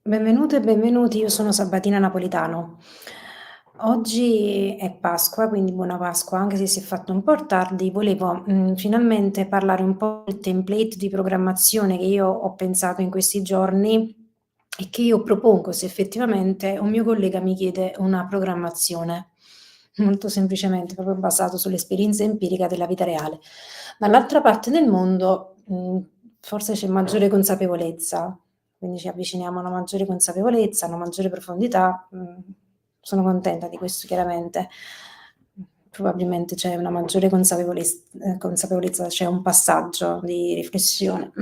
Benvenute e benvenuti, io sono Sabatina Napolitano. Oggi è Pasqua, quindi buona Pasqua, anche se si è fatto un po' tardi. Volevo, finalmente parlare un po' del template di programmazione che io ho pensato in questi giorni e che io propongo se effettivamente un mio collega mi chiede una programmazione. Molto semplicemente, proprio basato sull'esperienza empirica della vita reale. Dall'altra parte del mondo, forse c'è maggiore consapevolezza, quindi ci avviciniamo a una maggiore consapevolezza, a una maggiore profondità. Sono contenta di questo chiaramente. Probabilmente c'è una maggiore consapevolezza, c'è un passaggio di riflessione.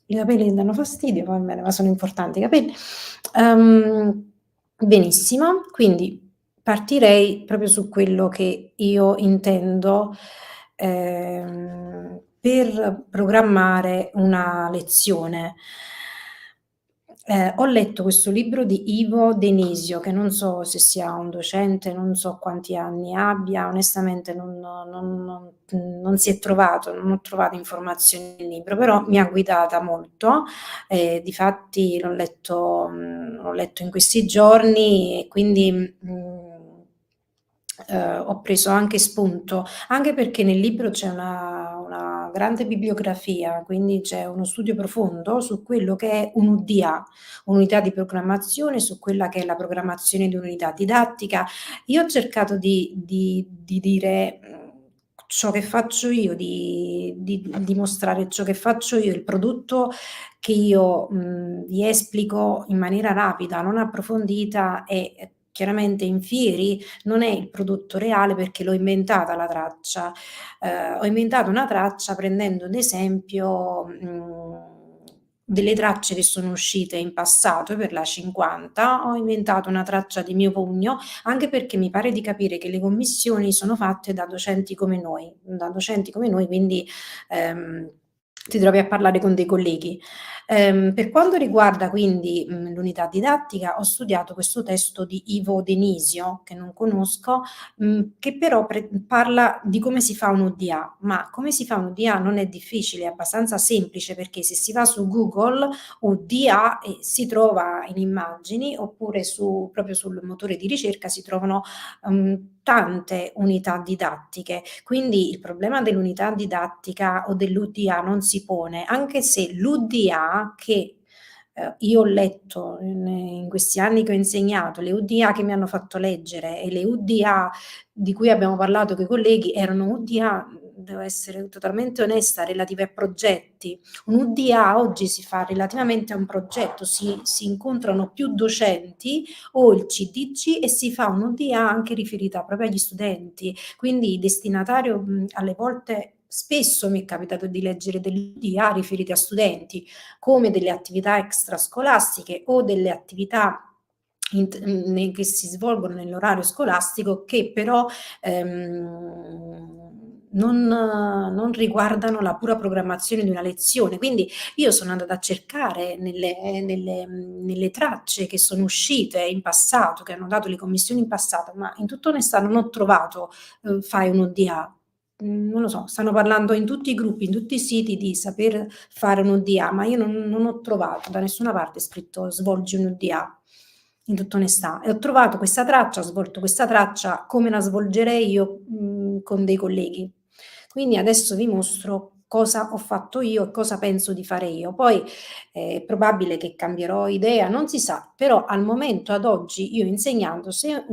I capelli mi danno fastidio, va bene, ma sono importanti i capelli. Benissimo, quindi partirei proprio su quello che io intendo, per programmare una lezione. Ho letto questo libro di Ivo Denisio, che non so se sia un docente, non so quanti anni abbia, onestamente non si è trovato, non ho trovato informazioni nel libro, però mi ha guidata molto. Difatti l'ho letto in questi giorni e quindi, ho preso anche spunto, anche perché nel libro c'è una grande bibliografia, quindi c'è uno studio profondo su quello che è un'UDA, unità di programmazione, su quella che è la programmazione di un'unità didattica. Io ho cercato di dire, ciò che faccio io, di mostrare ciò che faccio io, il prodotto che io, vi esplico in maniera rapida, non approfondita e chiaramente in fieri, non è il prodotto reale perché l'ho inventata la traccia. Ho inventato una traccia prendendo ad esempio, delle tracce che sono uscite in passato per la 50, ho inventato una traccia di mio pugno, anche perché mi pare di capire che le commissioni sono fatte da docenti come noi, quindi, ehm, ti trovi a parlare con dei colleghi. Per quanto riguarda quindi, l'unità didattica, ho studiato questo testo di Ivo Denisio, che non conosco, che però parla di come si fa un UDA, ma come si fa un UDA non è difficile, è abbastanza semplice perché se si va su Google UDA si trova in immagini oppure proprio sul motore di ricerca si trovano tante unità didattiche. Quindi il problema dell'unità didattica o dell'UDA non si pone, anche se l'UDA che io ho letto in questi anni che ho insegnato, le UDA che mi hanno fatto leggere e le UDA di cui abbiamo parlato coi colleghi erano UDA, devo essere totalmente onesta, relative a progetti. Un UDA oggi si fa relativamente a un progetto, si incontrano più docenti o il CDG e si fa un UDA anche riferita proprio agli studenti. Quindi il destinatario alle volte spesso mi è capitato di leggere degli UDA riferiti a studenti, come delle attività extrascolastiche o delle attività che si svolgono nell'orario scolastico che però non riguardano la pura programmazione di una lezione. Quindi io sono andata a cercare nelle tracce che sono uscite in passato, che hanno dato le commissioni in passato, ma in tutta onestà non ho trovato fai un ODA. Non lo so, stanno parlando in tutti i gruppi, in tutti i siti di saper fare un ODA, ma io non ho trovato da nessuna parte scritto svolgi un ODA, in tutta onestà. E ho trovato questa traccia, ho svolto questa traccia come la svolgerei io con dei colleghi. Quindi adesso vi mostro cosa ho fatto io e cosa penso di fare io. Poi è probabile che cambierò idea, non si sa, però al momento, ad oggi, io insegnando, se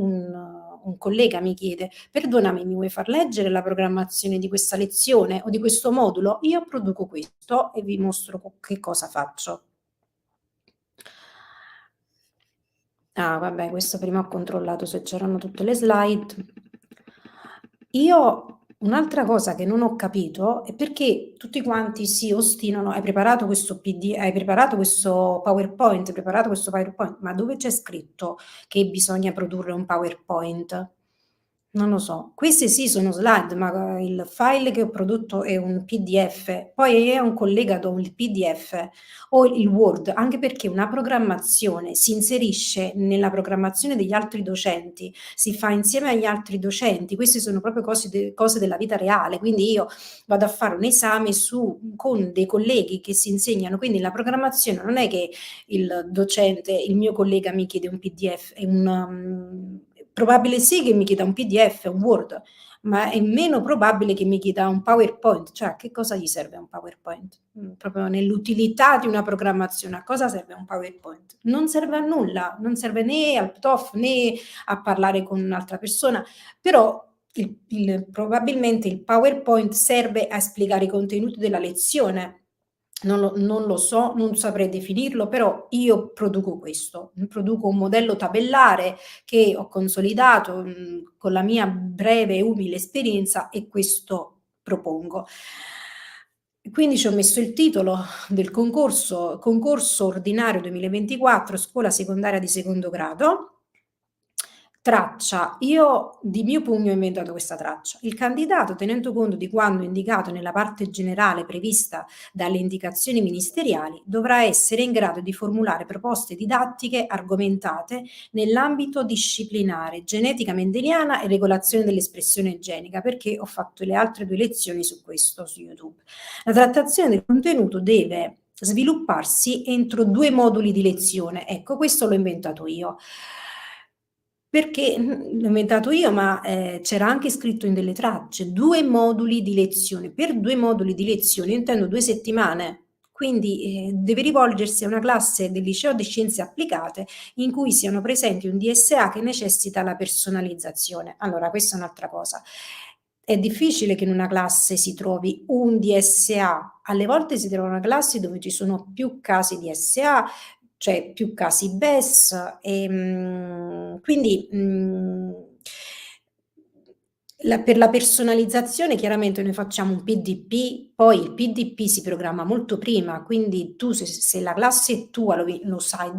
un collega mi chiede, perdonami, mi vuoi far leggere la programmazione di questa lezione o di questo modulo? Io produco questo e vi mostro che cosa faccio. Ah, vabbè, questo prima ho controllato se c'erano tutte le slide. Io un'altra cosa che non ho capito è perché tutti quanti si ostinano, hai preparato questo PD, hai preparato questo PowerPoint, hai preparato questo PowerPoint, ma dove c'è scritto che bisogna produrre un PowerPoint? Non lo so. Queste sì sono slide, ma il file che ho prodotto è un PDF, poi è un collegato il PDF o il Word, anche perché una programmazione si inserisce nella programmazione degli altri docenti, si fa insieme agli altri docenti, queste sono proprio cose della vita reale, quindi io vado a fare un esame con dei colleghi che si insegnano, quindi la programmazione non è che il docente, il mio collega mi chiede un PDF, probabile sì che mi chieda un PDF, un Word, ma è meno probabile che mi chieda un PowerPoint, cioè a che cosa gli serve un PowerPoint? Proprio nell'utilità di una programmazione, a cosa serve un PowerPoint? Non serve a nulla, non serve né al PTOF né a parlare con un'altra persona, però probabilmente il PowerPoint serve a spiegare i contenuti della lezione. Non lo so, non saprei definirlo, però io produco questo, produco un modello tabellare che ho consolidato con la mia breve e umile esperienza e questo propongo. Quindi ci ho messo il titolo del concorso ordinario 2024, scuola secondaria di secondo grado. Traccia. Io di mio pugno ho inventato questa traccia. Il candidato, tenendo conto di quanto indicato nella parte generale prevista dalle indicazioni ministeriali, dovrà essere in grado di formulare proposte didattiche argomentate nell'ambito disciplinare, genetica mendeliana e regolazione dell'espressione genica, perché ho fatto le altre 2 lezioni su questo su YouTube. La trattazione del contenuto deve svilupparsi entro 2 moduli di lezione. Ecco, questo l'ho inventato io. Perché l'ho inventato io, ma c'era anche scritto in delle tracce, 2 moduli di lezione. Per 2 moduli di lezione io intendo 2 settimane, quindi deve rivolgersi a una classe del liceo di scienze applicate in cui siano presenti un DSA che necessita la personalizzazione. Allora, questa è un'altra cosa. È difficile che in una classe si trovi un DSA, alle volte si trovano classi dove ci sono più casi DSA, cioè più casi BES, quindi per la personalizzazione chiaramente noi facciamo un PDP, poi il PDP si programma molto prima, quindi tu se la classe è tua lo sai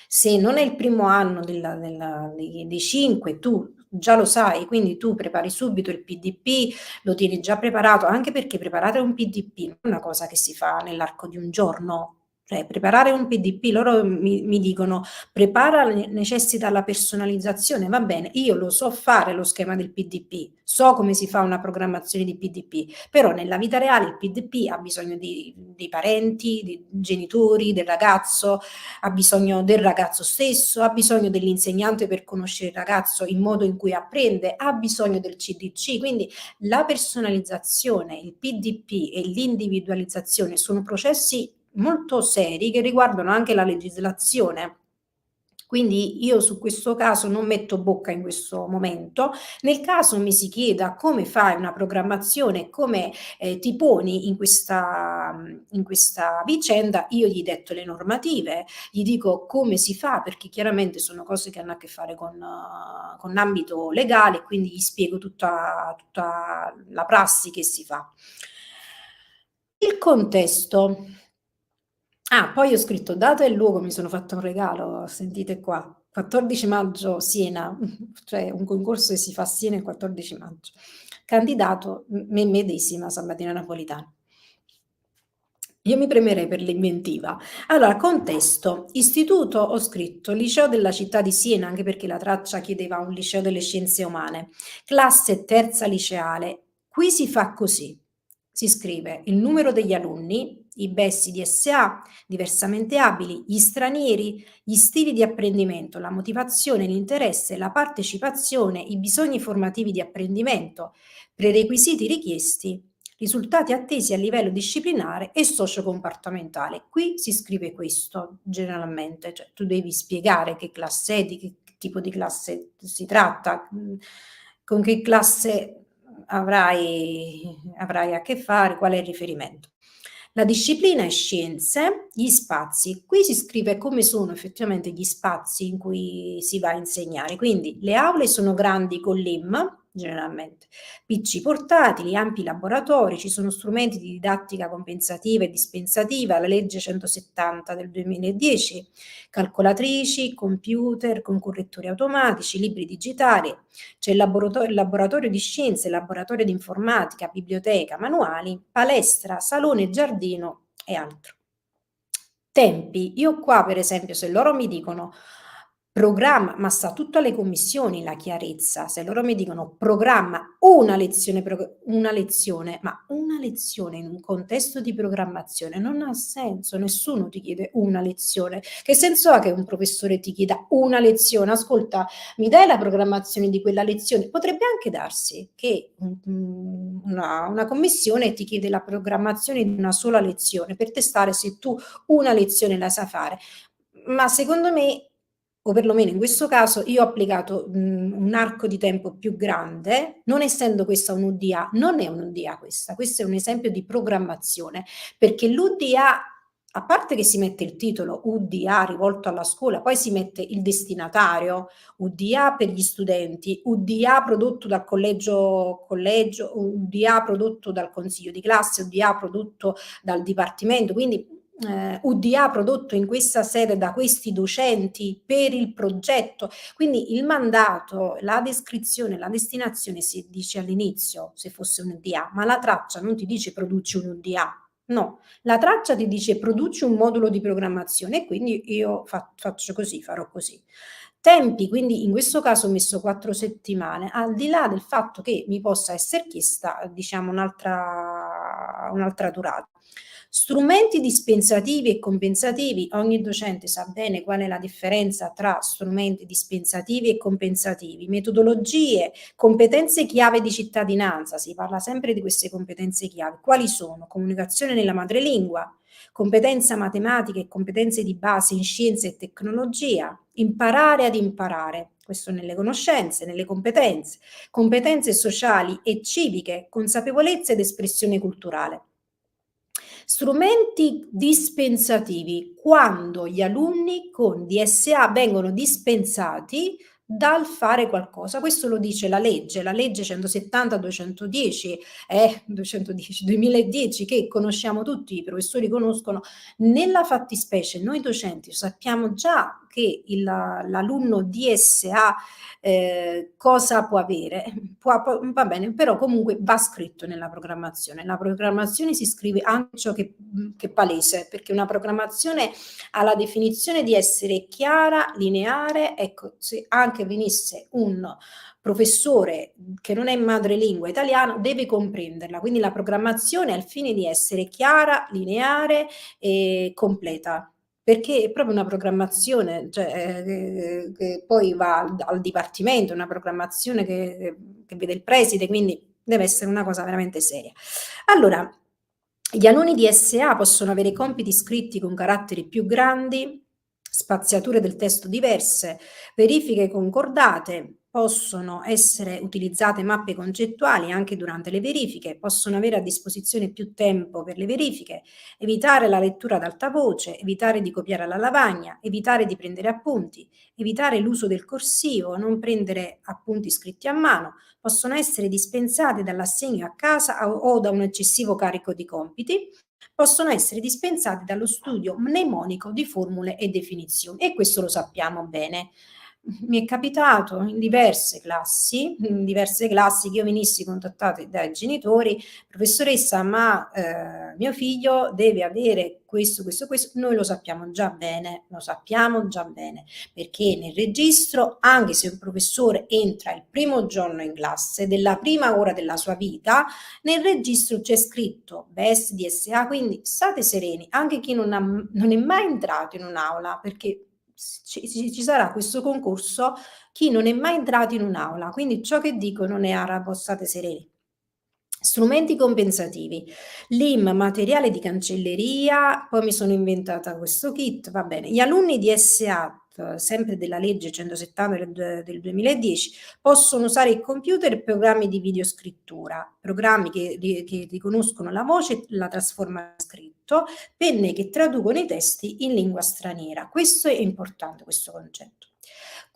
se non è il primo anno dei 5, tu già lo sai, quindi tu prepari subito il PDP, lo tieni già preparato, anche perché preparare un PDP non è una cosa che si fa nell'arco di un giorno. Cioè, preparare un PDP, loro mi dicono prepara, necessita la personalizzazione, va bene, io lo so fare lo schema del PDP, so come si fa una programmazione di PDP, però nella vita reale il PDP ha bisogno dei parenti, dei genitori, del ragazzo, ha bisogno del ragazzo stesso, ha bisogno dell'insegnante per conoscere il ragazzo, il modo in cui apprende, ha bisogno del CDC, quindi la personalizzazione, il PDP e l'individualizzazione sono processi molto seri che riguardano anche la legislazione. Quindi io su questo caso non metto bocca in questo momento. Nel caso mi si chieda come fai una programmazione, come ti poni in questa vicenda, io gli detto le normative, gli dico come si fa, perché chiaramente sono cose che hanno a che fare con l'ambito legale, quindi gli spiego tutta la prassi che si fa. Il contesto. Ah, poi ho scritto data e luogo, mi sono fatta un regalo, sentite qua, 14 maggio Siena, cioè un concorso che si fa a Siena il 14 maggio. Candidato me medesima Sabatina Napolitano. Io mi premerei per l'inventiva. Allora, contesto, istituto ho scritto liceo della città di Siena, anche perché la traccia chiedeva un liceo delle scienze umane, classe terza liceale. Qui si fa così, si scrive il numero degli alunni, i BES DSA, diversamente abili, gli stranieri, gli stili di apprendimento, la motivazione, l'interesse, la partecipazione, i bisogni formativi di apprendimento, prerequisiti richiesti, risultati attesi a livello disciplinare e socio-comportamentale. Qui si scrive questo generalmente, cioè tu devi spiegare che classe è, di che tipo di classe si tratta, con che classe avrai a che fare, qual è il riferimento. La disciplina è scienze, gli spazi. Qui si scrive come sono effettivamente gli spazi in cui si va a insegnare. Quindi le aule sono grandi con l'IM, generalmente. PC portatili, ampi laboratori, ci sono strumenti di didattica compensativa e dispensativa, la legge 170 del 2010, calcolatrici, computer con correttori automatici, libri digitali, c'è il laboratorio di scienze, il laboratorio di informatica, biblioteca, manuali, palestra, salone, giardino e altro. Tempi, io qua per esempio se loro mi dicono programma, ma sta tutto alle commissioni la chiarezza, se loro mi dicono programma una lezione, ma una lezione in un contesto di programmazione non ha senso, nessuno ti chiede una lezione. Che senso ha che un professore ti chieda una lezione? Ascolta, mi dai la programmazione di quella lezione? Potrebbe anche darsi che una commissione ti chiede la programmazione di una sola lezione per testare se tu una lezione la sa fare, ma secondo me, o perlomeno in questo caso, io ho applicato un arco di tempo più grande, non essendo questa un UDA, non è un UDA questa, questo è un esempio di programmazione, perché l'UDA, a parte che si mette il titolo UDA rivolto alla scuola, poi si mette il destinatario, UDA per gli studenti, UDA prodotto dal collegio, UDA prodotto dal consiglio di classe, UDA prodotto dal dipartimento, quindi UDA prodotto in questa sede da questi docenti per il progetto, quindi il mandato, la descrizione, la destinazione si dice all'inizio se fosse un UDA, ma la traccia non ti dice produci un UDA, no, la traccia ti dice produci un modulo di programmazione e quindi io faccio così, farò così. Tempi, quindi in questo caso ho messo 4 settimane, al di là del fatto che mi possa essere chiesta, diciamo, un'altra durata. Strumenti dispensativi e compensativi, ogni docente sa bene qual è la differenza tra strumenti dispensativi e compensativi, metodologie, competenze chiave di cittadinanza, si parla sempre di queste competenze chiave, quali sono? Comunicazione nella madrelingua, competenza matematica e competenze di base in scienza e tecnologia, imparare ad imparare, questo nelle conoscenze, nelle competenze, competenze sociali e civiche, consapevolezza ed espressione culturale. Strumenti dispensativi, quando gli alunni con DSA vengono dispensati dal fare qualcosa. Questo lo dice la legge 170-210, 2010, che conosciamo tutti, i professori conoscono. Nella fattispecie noi docenti sappiamo già che l'alunno DSA cosa può avere, va bene, però comunque va scritto nella programmazione. La programmazione si scrive anche ciò che è palese, perché una programmazione ha la definizione di essere chiara, lineare. Ecco, se anche venisse un professore che non è madrelingua italiano deve comprenderla, quindi la programmazione ha il fine di essere chiara, lineare e completa, perché è proprio una programmazione, cioè, che poi va al dipartimento, una programmazione che vede il preside, quindi deve essere una cosa veramente seria. Allora, gli alunni di SA possono avere compiti scritti con caratteri più grandi, spaziature del testo diverse, verifiche concordate, possono essere utilizzate mappe concettuali anche durante le verifiche, possono avere a disposizione più tempo per le verifiche, evitare la lettura ad alta voce, evitare di copiare alla lavagna, evitare di prendere appunti, evitare l'uso del corsivo, non prendere appunti scritti a mano, possono essere dispensate dall'assegno a casa o da un eccessivo carico di compiti, possono essere dispensati dallo studio mnemonico di formule e definizioni, e questo lo sappiamo bene. Mi è capitato in diverse classi che io venissi contattata dai genitori: professoressa, ma mio figlio deve avere questo, noi lo sappiamo già bene, perché nel registro, anche se un professore entra il primo giorno in classe, della prima ora della sua vita, nel registro c'è scritto BES DSA, quindi state sereni, anche chi non è mai entrato in un'aula, perché ci sarà questo concorso, chi non è mai entrato in un'aula, quindi ciò che dico non è arabo, state sereni. Strumenti compensativi, LIM, materiale di cancelleria, poi mi sono inventata questo kit, va bene. Gli alunni di SA, sempre della legge 170 del 2010, possono usare il computer e programmi di videoscrittura, programmi che riconoscono la voce, la trasformano in scritto, penne che traducono i testi in lingua straniera. Questo è importante, questo concetto.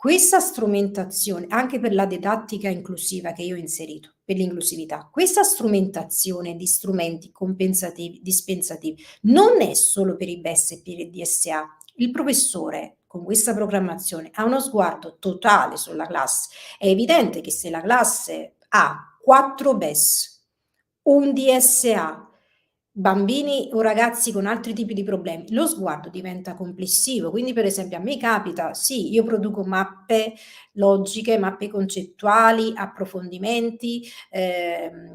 Questa strumentazione, anche per la didattica inclusiva che io ho inserito, per l'inclusività, questa strumentazione di strumenti compensativi, dispensativi, non è solo per i BES e per il DSA. Il professore con questa programmazione ha uno sguardo totale sulla classe. È evidente che se la classe ha 4 BES, un DSA, bambini o ragazzi con altri tipi di problemi, lo sguardo diventa complessivo. Quindi, per esempio, a me capita, sì, io produco mappe logiche, mappe concettuali, approfondimenti,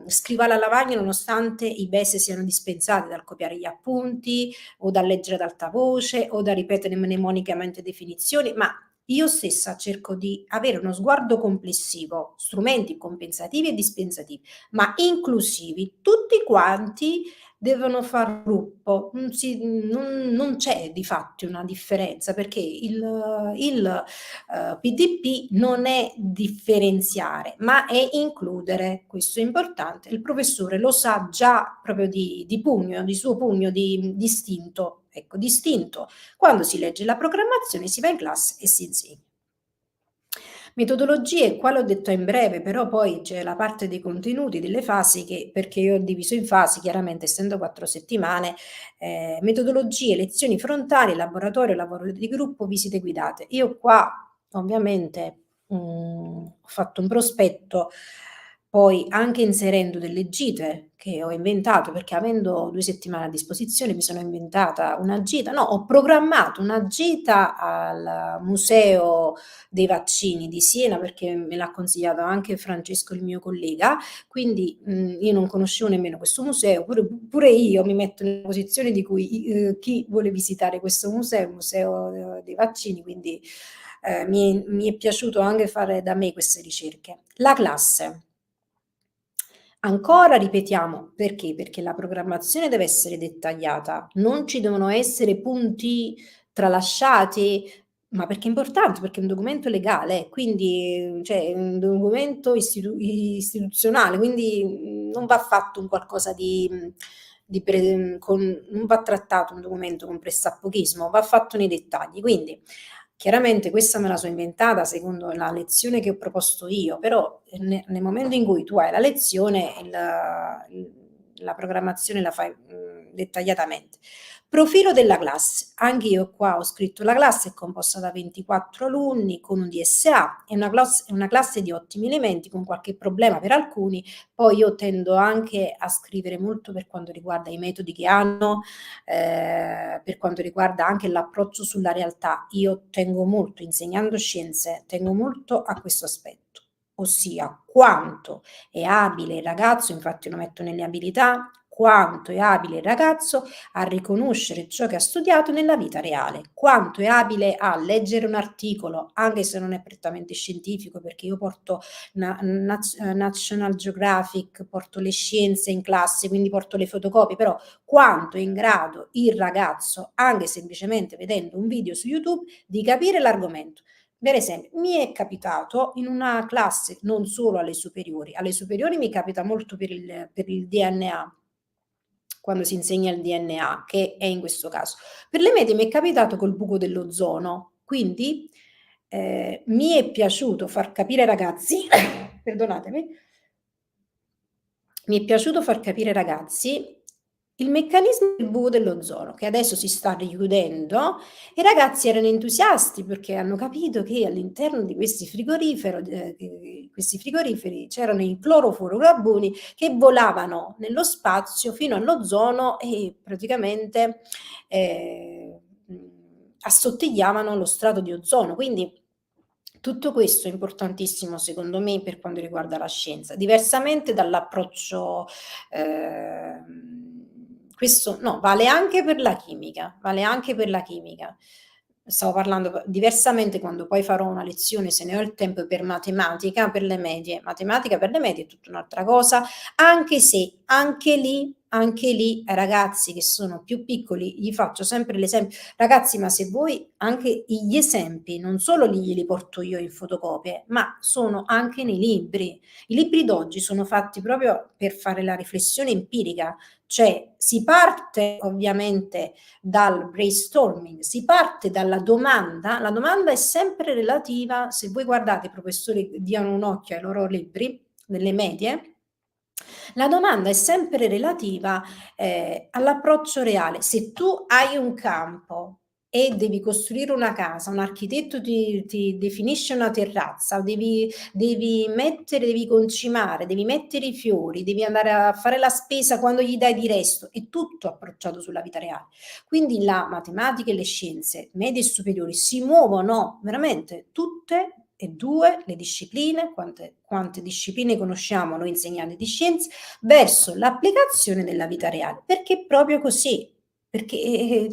scrivo alla lavagna nonostante i BES siano dispensati dal copiare gli appunti o dal leggere ad alta voce o da ripetere mnemonicamente definizioni, ma io stessa cerco di avere uno sguardo complessivo, strumenti compensativi e dispensativi, ma inclusivi, tutti quanti devono far gruppo, non c'è di fatti una differenza perché il PDP non è differenziare, ma è includere, questo è importante. Il professore lo sa già proprio di pugno, di suo pugno, di distinto, ecco, distinto. Quando si legge la programmazione si va in classe e si insegna. Metodologie, qua l'ho detto in breve, però poi c'è la parte dei contenuti, delle fasi, che perché io ho diviso in fasi, chiaramente essendo 4 settimane, metodologie, lezioni frontali, laboratorio, lavoro di gruppo, visite guidate. Io qua ovviamente ho fatto un prospetto, poi anche inserendo delle gite che ho inventato, perché avendo 2 settimane a disposizione mi sono inventata una gita, no, ho programmato una gita al museo dei vaccini di Siena, perché me l'ha consigliato anche Francesco, il mio collega, quindi io non conoscevo nemmeno questo museo, pure io mi metto nella posizione di cui chi vuole visitare questo museo, il museo dei vaccini, quindi mi è piaciuto anche fare da me queste ricerche. La classe. Ancora ripetiamo, perché? Perché la programmazione deve essere dettagliata, non ci devono essere punti tralasciati, ma perché è importante, perché è un documento legale, quindi cioè è un documento istituzionale, quindi non va fatto un qualcosa non va trattato un documento con pressappochismo, va fatto nei dettagli. Quindi chiaramente questa me la so inventata secondo la lezione che ho proposto io, però nel momento in cui tu hai la lezione, la programmazione la fai dettagliatamente. Profilo della classe. Anche io qua ho scritto la classe è composta da 24 alunni con un DSA, è una classe di ottimi elementi con qualche problema per alcuni, poi io tendo anche a scrivere molto per quanto riguarda i metodi che hanno, per quanto riguarda anche l'approccio sulla realtà. Io tengo molto, insegnando scienze, tengo molto a questo aspetto, ossia quanto è abile il ragazzo, infatti lo metto nelle abilità, quanto è abile il ragazzo a riconoscere ciò che ha studiato nella vita reale, quanto è abile a leggere un articolo, anche se non è prettamente scientifico, perché io porto National Geographic, porto le scienze in classe, quindi porto le fotocopie, però quanto è in grado il ragazzo, anche semplicemente vedendo un video su YouTube, di capire l'argomento. Per esempio, mi è capitato in una classe, non solo alle superiori mi capita molto per il DNA, quando si insegna il DNA, che è in questo caso. Per le medie mi è capitato col buco dell'ozono, quindi mi è piaciuto far capire ai ragazzi, perdonatemi, mi è piaciuto far capire ai ragazzi il meccanismo del buco dell'ozono, che adesso si sta richiudendo. I ragazzi erano entusiasti perché hanno capito che all'interno di questi frigoriferi c'erano i clorofluorocarburi che volavano nello spazio fino all'ozono e praticamente assottigliavano lo strato di ozono. Quindi tutto questo è importantissimo secondo me per quanto riguarda la scienza, diversamente dall'approccio, questo no, vale anche per la chimica, vale anche per la chimica. Stavo parlando diversamente quando poi farò una lezione, se ne ho il tempo, per matematica per le medie. Matematica per le medie è tutta un'altra cosa, anche se anche lì Anche lì ai ragazzi che sono più piccoli gli faccio sempre l'esempio: "Ragazzi, ma se voi anche gli esempi non solo glieli porto io in fotocopie, ma sono anche nei libri. I libri d'oggi sono fatti proprio per fare la riflessione empirica, cioè si parte ovviamente dal brainstorming, si parte dalla domanda, la domanda è sempre relativa, se voi guardate i professori diano un occhio ai loro libri delle medie, la domanda è sempre relativa, all'approccio reale. Se tu hai un campo e devi costruire una casa, un architetto ti definisce una terrazza, devi concimare, devi mettere i fiori, devi andare a fare la spesa quando gli dai di resto, è tutto approcciato sulla vita reale. Quindi la matematica e le scienze medie e superiori si muovono veramente tutte e 2 le discipline, quante discipline conosciamo noi insegnanti di scienze, verso l'applicazione nella vita reale, perché è proprio così, perché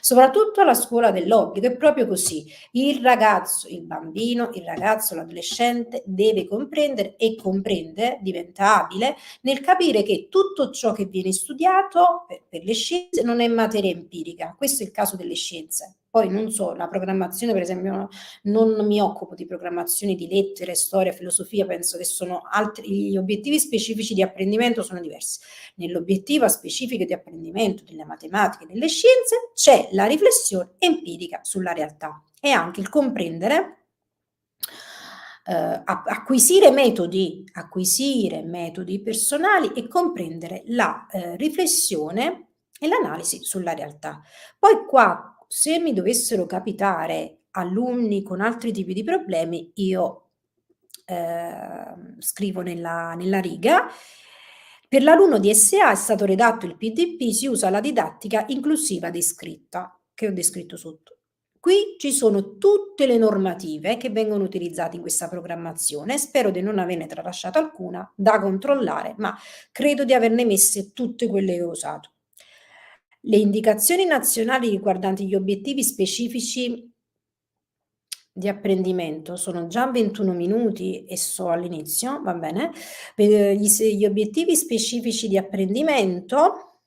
soprattutto alla scuola dell'obbligo è proprio così. Il ragazzo, il bambino, il ragazzo, l'adolescente deve comprendere e comprende, diventa abile nel capire che tutto ciò che viene studiato per le scienze non è materia empirica. Questo è il caso delle scienze. Poi non so, la programmazione per esempio, non mi occupo di programmazione di lettere, storia, filosofia, penso che sono altri, gli obiettivi specifici di apprendimento sono diversi. Nell'obiettivo specifico di apprendimento delle matematiche e delle scienze c'è la riflessione empirica sulla realtà e anche il comprendere, acquisire metodi personali e comprendere la riflessione e l'analisi sulla realtà. Poi qua, se mi dovessero capitare alunni con altri tipi di problemi, io scrivo nella riga. Per l'alunno DSA è stato redatto il PDP, si usa la didattica inclusiva descritta, che ho descritto sotto. Qui ci sono tutte le normative che vengono utilizzate in questa programmazione, spero di non averne tralasciato alcuna da controllare, ma credo di averne messe tutte quelle che ho usato. Le indicazioni nazionali riguardanti gli obiettivi specifici di apprendimento sono già 21 minuti e so all'inizio, va bene. Gli obiettivi specifici di apprendimento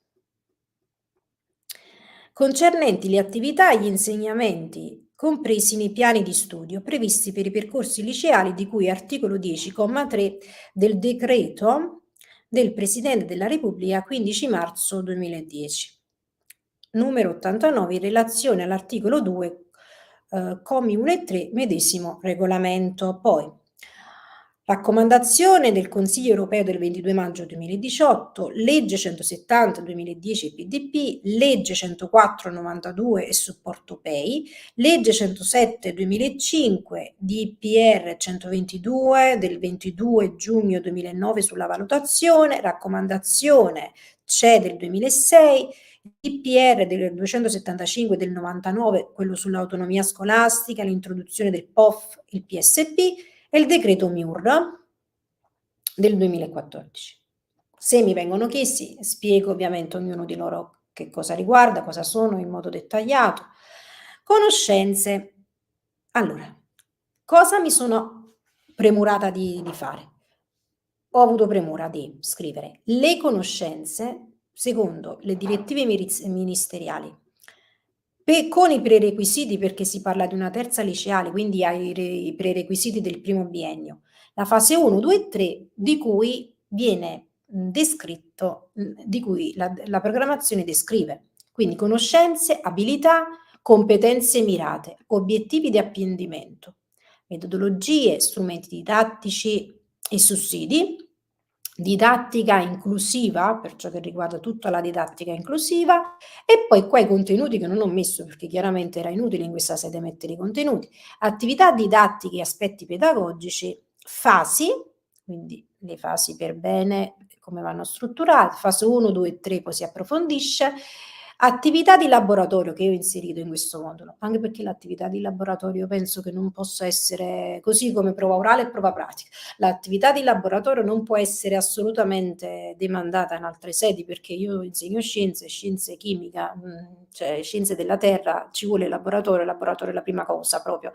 concernenti le attività e gli insegnamenti compresi nei piani di studio previsti per i percorsi liceali di cui articolo 10,3 del decreto del Presidente della Repubblica 15 marzo 2010, numero 89, in relazione all'articolo 2, commi 1 e 3 medesimo regolamento. Poi raccomandazione del Consiglio europeo del 22 maggio 2018, legge 170 2010 PDP, legge 104 92 e supporto PEI, legge 107 2005, DPR 122 del 22 giugno 2009 sulla valutazione, raccomandazione CE del 2006, DPR del 275 del 99, quello sull'autonomia scolastica, l'introduzione del POF, il PSP, e il decreto MIUR del 2014. Se mi vengono chiesti, spiego ovviamente ognuno di loro che cosa riguarda, cosa sono in modo dettagliato. Conoscenze. Allora, cosa mi sono premurata di fare? Ho avuto premura di scrivere le conoscenze secondo le direttive ministeriali con i prerequisiti, perché si parla di una terza liceale, quindi hai i prerequisiti del primo biennio, la fase 1, 2 e 3, di cui viene descritto, di cui la programmazione descrive. Quindi conoscenze, abilità, competenze mirate, obiettivi di apprendimento, metodologie, strumenti didattici e sussidi, didattica inclusiva, per ciò che riguarda tutta la didattica inclusiva, e poi qua i contenuti che non ho messo perché chiaramente era inutile in questa sede mettere i contenuti, attività didattiche e aspetti pedagogici, fasi, quindi le fasi per bene, come vanno strutturate, fase 1, 2 e 3 poi si approfondisce, attività di laboratorio che io ho inserito in questo modulo, anche perché l'attività di laboratorio penso che non possa essere così come prova orale e prova pratica. L'attività di laboratorio non può essere assolutamente demandata in altre sedi perché io insegno scienze chimica, cioè scienze della terra, ci vuole il laboratorio è la prima cosa proprio.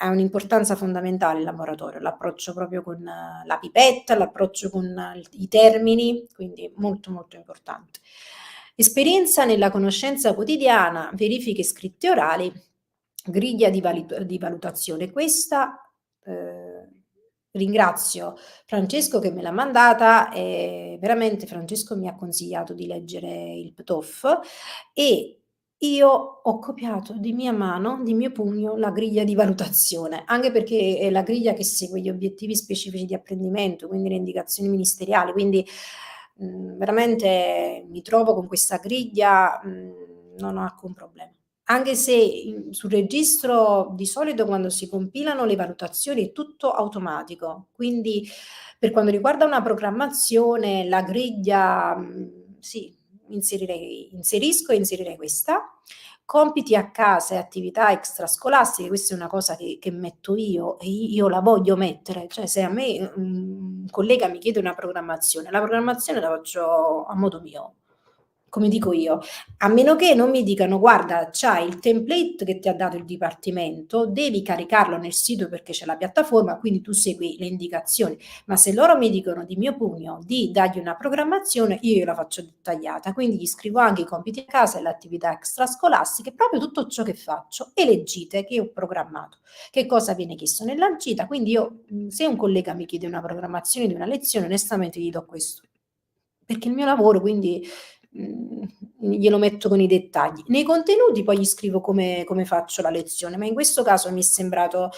ha un'importanza fondamentale il laboratorio, l'approccio proprio con la pipetta, l'approccio con i termini, quindi molto molto importante. Esperienza nella conoscenza quotidiana, verifiche scritte orali, griglia di valutazione. Questa ringrazio Francesco che me l'ha mandata e veramente Francesco mi ha consigliato di leggere il PTOF e io ho copiato di mia mano, di mio pugno, la griglia di valutazione, anche perché è la griglia che segue gli obiettivi specifici di apprendimento, quindi le indicazioni ministeriali, quindi veramente mi trovo con questa griglia, non ho alcun problema. Anche se sul registro di solito quando si compilano le valutazioni è tutto automatico, quindi per quanto riguarda una programmazione, la griglia, sì, inserisco e inserirei questa. Compiti a casa e attività extrascolastiche, questa è una cosa che metto io e io la voglio mettere, cioè se a me un collega mi chiede una programmazione, la programmazione la faccio a modo mio, come dico io, a meno che non mi dicano guarda c'hai il template che ti ha dato il dipartimento, devi caricarlo nel sito perché c'è la piattaforma, quindi tu segui le indicazioni, ma se loro mi dicono di mio pugno di dargli una programmazione, io la faccio dettagliata, quindi gli scrivo anche i compiti a casa e le attività extrascolastiche, proprio tutto ciò che faccio e le gite che ho programmato, che cosa viene chiesto nella gita, quindi io se un collega mi chiede una programmazione di una lezione, onestamente gli do questo, perché è il mio lavoro, quindi glielo metto con i dettagli. Nei contenuti poi gli scrivo come faccio la lezione, ma in questo caso mi è sembrato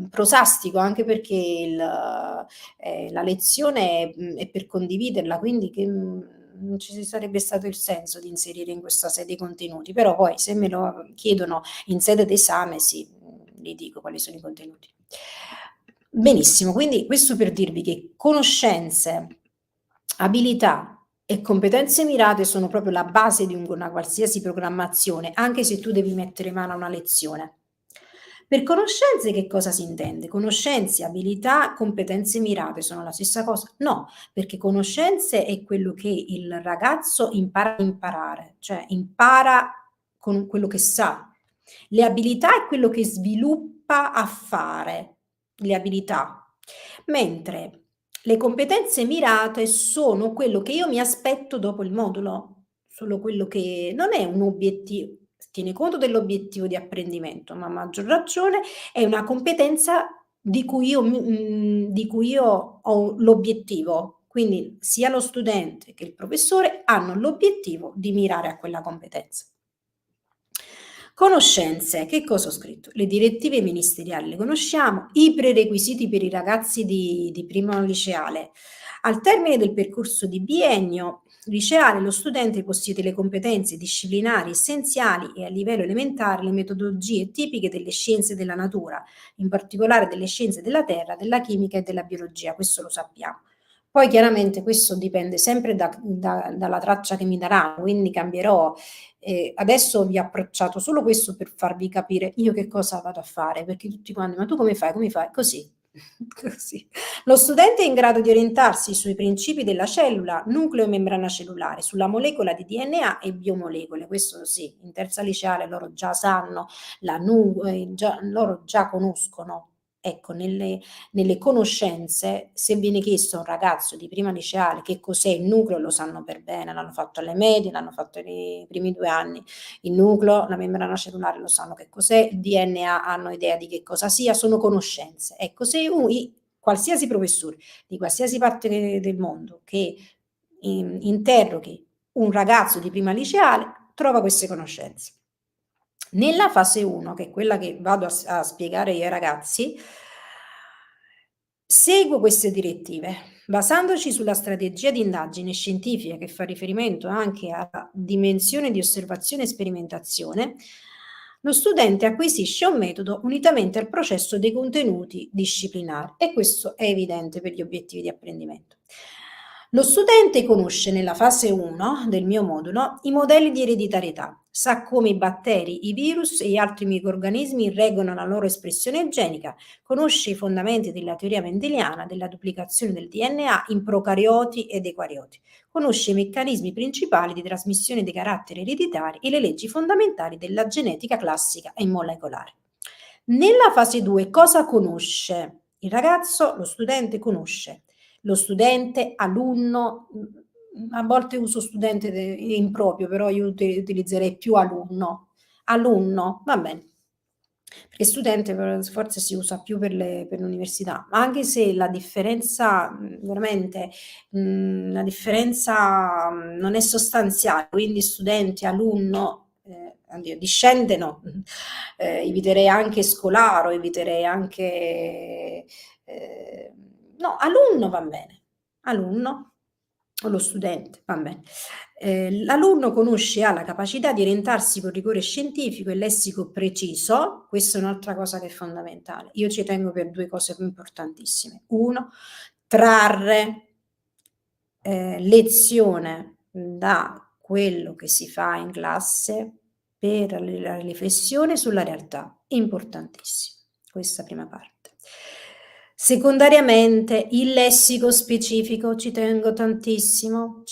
prosastico, anche perché la lezione è per condividerla, quindi che non ci sarebbe stato il senso di inserire in questa sede i contenuti, però poi se me lo chiedono in sede d'esame, sì, gli dico quali sono i contenuti. Benissimo, quindi questo per dirvi che conoscenze, abilità e competenze mirate sono proprio la base di una qualsiasi programmazione, anche se tu devi mettere mano a una lezione. Per conoscenze che cosa si intende? Conoscenze, abilità, competenze mirate sono la stessa cosa? No, perché conoscenze è quello che il ragazzo impara a imparare, cioè impara con quello che sa. Le abilità è quello che sviluppa a fare, le abilità, mentre le competenze mirate sono quello che io mi aspetto dopo il modulo, solo quello che non è un obiettivo, tiene conto dell'obiettivo di apprendimento, ma a maggior ragione è una competenza di cui io ho l'obiettivo. Quindi sia lo studente che il professore hanno l'obiettivo di mirare a quella competenza. Conoscenze, che cosa ho scritto? Le direttive ministeriali le conosciamo, i prerequisiti per i ragazzi di primo liceale. Al termine del percorso di biennio liceale lo studente possiede le competenze disciplinari essenziali e a livello elementare le metodologie tipiche delle scienze della natura, in particolare delle scienze della terra, della chimica e della biologia, questo lo sappiamo. Poi chiaramente questo dipende sempre dalla traccia che mi daranno, quindi cambierò. Adesso vi ho approcciato solo questo per farvi capire io che cosa vado a fare, perché tutti quanti, ma tu come fai? Come fai? Così. Così. Lo studente è in grado di orientarsi sui principi della cellula, nucleo e membrana cellulare, sulla molecola di DNA e biomolecole, questo sì, in terza liceale loro già sanno, loro già conoscono. Ecco, nelle conoscenze, se viene chiesto a un ragazzo di prima liceale che cos'è il nucleo, lo sanno per bene, l'hanno fatto alle medie, l'hanno fatto nei primi 2 anni. Il nucleo, la membrana cellulare lo sanno che cos'è, il DNA hanno idea di che cosa sia, sono conoscenze. Ecco, se qualsiasi professore di qualsiasi parte del mondo che interroghi un ragazzo di prima liceale, trova queste conoscenze. Nella fase 1, che è quella che vado a spiegare ai ragazzi, seguo queste direttive, basandoci sulla strategia di indagine scientifica che fa riferimento anche alla dimensione di osservazione e sperimentazione. Lo studente acquisisce un metodo unitamente al processo dei contenuti disciplinari e questo è evidente per gli obiettivi di apprendimento. Lo studente conosce nella fase 1 del mio modulo i modelli di ereditarietà, sa come i batteri, i virus e gli altri microrganismi regolano la loro espressione genica, conosce i fondamenti della teoria mendeliana della duplicazione del DNA in procarioti ed eucarioti, conosce i meccanismi principali di trasmissione dei caratteri ereditari e le leggi fondamentali della genetica classica e molecolare. Nella fase 2 cosa conosce? Il ragazzo, lo studente conosce lo studente, alunno, a volte uso studente improprio, però io utilizzerei più alunno. Alunno, va bene. Perché studente forse si usa più per l'università, ma anche se la differenza, veramente, la differenza, non è sostanziale, quindi studente, alunno, oddio, discende no, eviterei anche scolaro, eviterei anche, no, alunno va bene, alunno o lo studente, va bene. L'alunno conosce e ha la capacità di orientarsi con rigore scientifico e lessico preciso, questa è un'altra cosa che è fondamentale. Io ci tengo per 2 cose importantissime. 1, trarre, lezione da quello che si fa in classe per la riflessione sulla realtà, importantissimo, questa prima parte. Secondariamente il lessico specifico, ci tengo tantissimo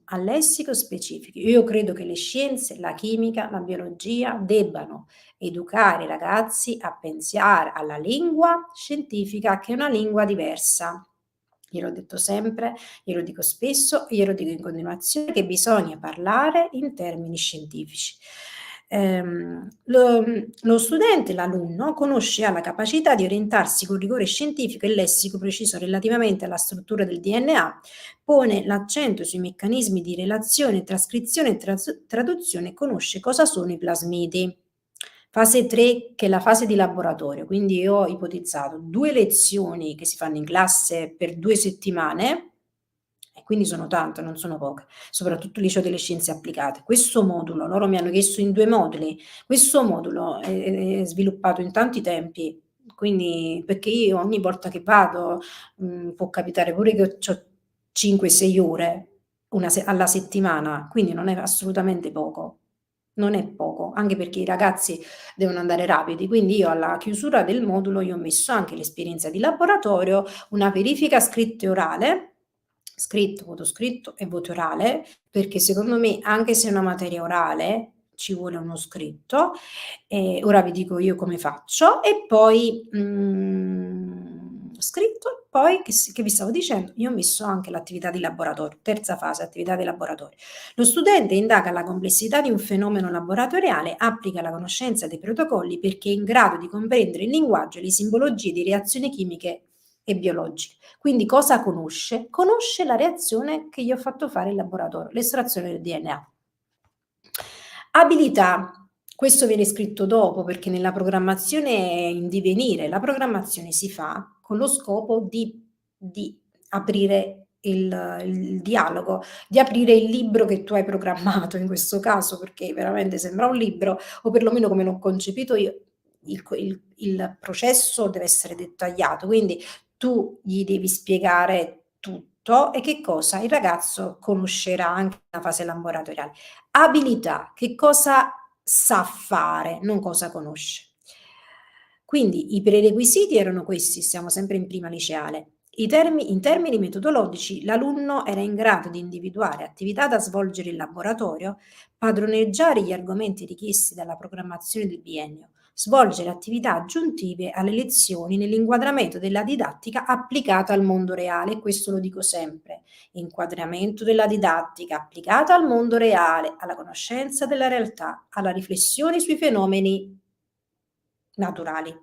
al lessico specifico. Io credo che le scienze, la chimica, la biologia debbano educare i ragazzi a pensare alla lingua scientifica, che è una lingua diversa. Gliel'ho detto sempre, glielo dico spesso, glielo dico in continuazione, che bisogna parlare in termini scientifici. Lo studente, l'alunno, conosce e ha la capacità di orientarsi con rigore scientifico e lessico preciso relativamente alla struttura del DNA, pone l'accento sui meccanismi di relazione, trascrizione e traduzione e conosce cosa sono i plasmidi. Fase 3, che è la fase di laboratorio, quindi io ho ipotizzato 2 lezioni che si fanno in classe per 2 settimane, e quindi sono tante, non sono poche, soprattutto il liceo delle scienze applicate. Questo modulo, loro mi hanno chiesto in 2 moduli, questo modulo è sviluppato in tanti tempi, quindi perché io ogni volta che vado, può capitare pure che c'ho 5, 6 ore alla settimana, quindi non è assolutamente poco. Non è poco, anche perché i ragazzi devono andare rapidi, quindi io alla chiusura del modulo io ho messo anche l'esperienza di laboratorio, una verifica scritto e orale, scritto, voto scritto e voto orale, perché secondo me anche se è una materia orale ci vuole uno scritto, ora vi dico io come faccio, e poi scritto, e poi che vi stavo dicendo, io ho messo anche l'attività di laboratorio, terza fase, attività di laboratorio. Lo studente indaga la complessità di un fenomeno laboratoriale, applica la conoscenza dei protocolli perché è in grado di comprendere il linguaggio e le simbologie di reazioni chimiche e biologiche. Quindi cosa conosce? Conosce la reazione che gli ho fatto fare in laboratorio, l'estrazione del DNA. Abilità. Questo viene scritto dopo perché nella programmazione è in divenire. La programmazione si fa con lo scopo di aprire il dialogo, di aprire il libro che tu hai programmato in questo caso, perché veramente sembra un libro, o perlomeno come l'ho concepito io, il processo deve essere dettagliato, quindi tu gli devi spiegare tutto e che cosa il ragazzo conoscerà anche nella fase laboratoriale. Abilità, che cosa sa fare, non cosa conosce. Quindi i prerequisiti erano questi, siamo sempre in prima liceale. In termini metodologici, l'alunno era in grado di individuare attività da svolgere in laboratorio, padroneggiare gli argomenti richiesti dalla programmazione del biennio, svolgere attività aggiuntive alle lezioni nell'inquadramento della didattica applicata al mondo reale, e questo lo dico sempre, inquadramento della didattica applicata al mondo reale, alla conoscenza della realtà, alla riflessione sui fenomeni naturali.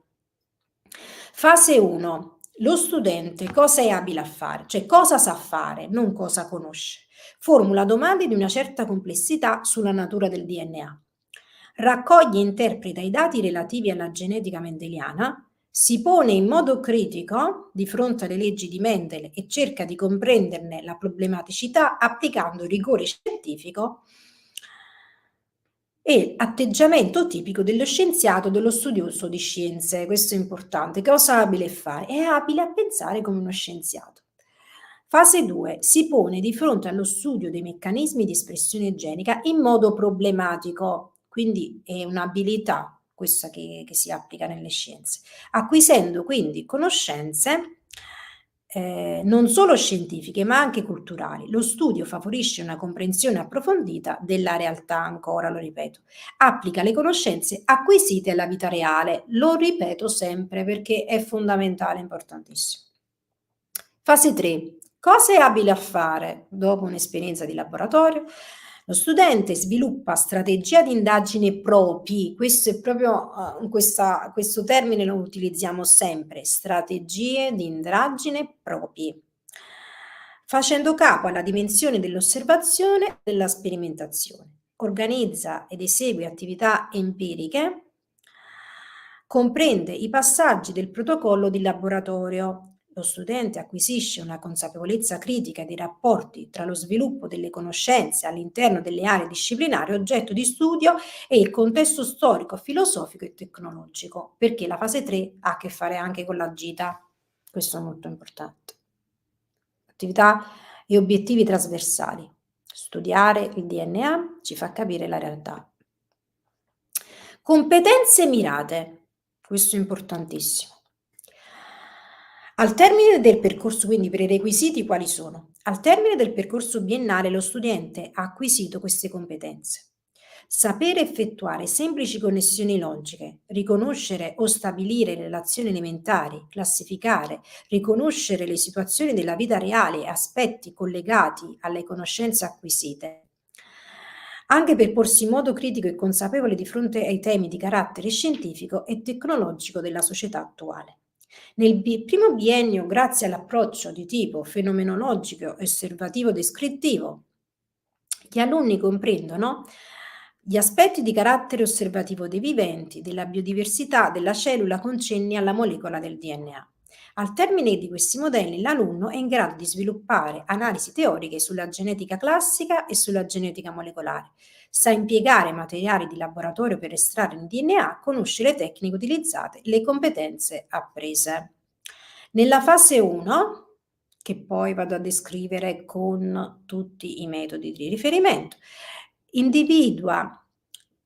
Fase 1. Lo studente cosa è abile a fare? Cioè cosa sa fare, non cosa conosce. Formula domande di una certa complessità sulla natura del DNA. Raccoglie e interpreta i dati relativi alla genetica mendeliana, si pone in modo critico di fronte alle leggi di Mendel e cerca di comprenderne la problematicità applicando rigore scientifico e atteggiamento tipico dello scienziato, dello studioso di scienze. Questo è importante. Cosa è abile a fare? È abile a pensare come uno scienziato. Fase 2. Si pone di fronte allo studio dei meccanismi di espressione genica in modo problematico, quindi è un'abilità questa che si applica nelle scienze, acquisendo quindi conoscenze non solo scientifiche, ma anche culturali. Lo studio favorisce una comprensione approfondita della realtà, ancora lo ripeto, applica le conoscenze acquisite alla vita reale. Lo ripeto sempre perché è fondamentale, importantissimo. Fase 3. Cosa è abile a fare dopo un'esperienza di laboratorio? Lo studente sviluppa strategia di indagine propri, questo è proprio questo termine lo utilizziamo sempre, strategie di indagine propri, facendo capo alla dimensione dell'osservazione e della sperimentazione. Organizza ed esegue attività empiriche, comprende i passaggi del protocollo di laboratorio. Lo studente acquisisce una consapevolezza critica dei rapporti tra lo sviluppo delle conoscenze all'interno delle aree disciplinari oggetto di studio e il contesto storico, filosofico e tecnologico, perché la fase 3 ha a che fare anche con la gita. Questo è molto importante. Attività e obiettivi trasversali. Studiare il DNA ci fa capire la realtà. Competenze mirate. Questo è importantissimo. Al termine del percorso, quindi prerequisiti quali sono? Al termine del percorso biennale lo studente ha acquisito queste competenze. Sapere effettuare semplici connessioni logiche, riconoscere o stabilire relazioni elementari, classificare, riconoscere le situazioni della vita reale e aspetti collegati alle conoscenze acquisite, anche per porsi in modo critico e consapevole di fronte ai temi di carattere scientifico e tecnologico della società attuale. Nel primo biennio, grazie all'approccio di tipo fenomenologico e osservativo-descrittivo, gli alunni comprendono gli aspetti di carattere osservativo dei viventi, della biodiversità della cellula concenni alla molecola del DNA. Al termine di questi modelli, l'alunno è in grado di sviluppare analisi teoriche sulla genetica classica e sulla genetica molecolare, sa impiegare materiali di laboratorio per estrarre il DNA, conosce le tecniche utilizzate, le competenze apprese. Nella fase 1, che poi vado a descrivere con tutti i metodi di riferimento, individua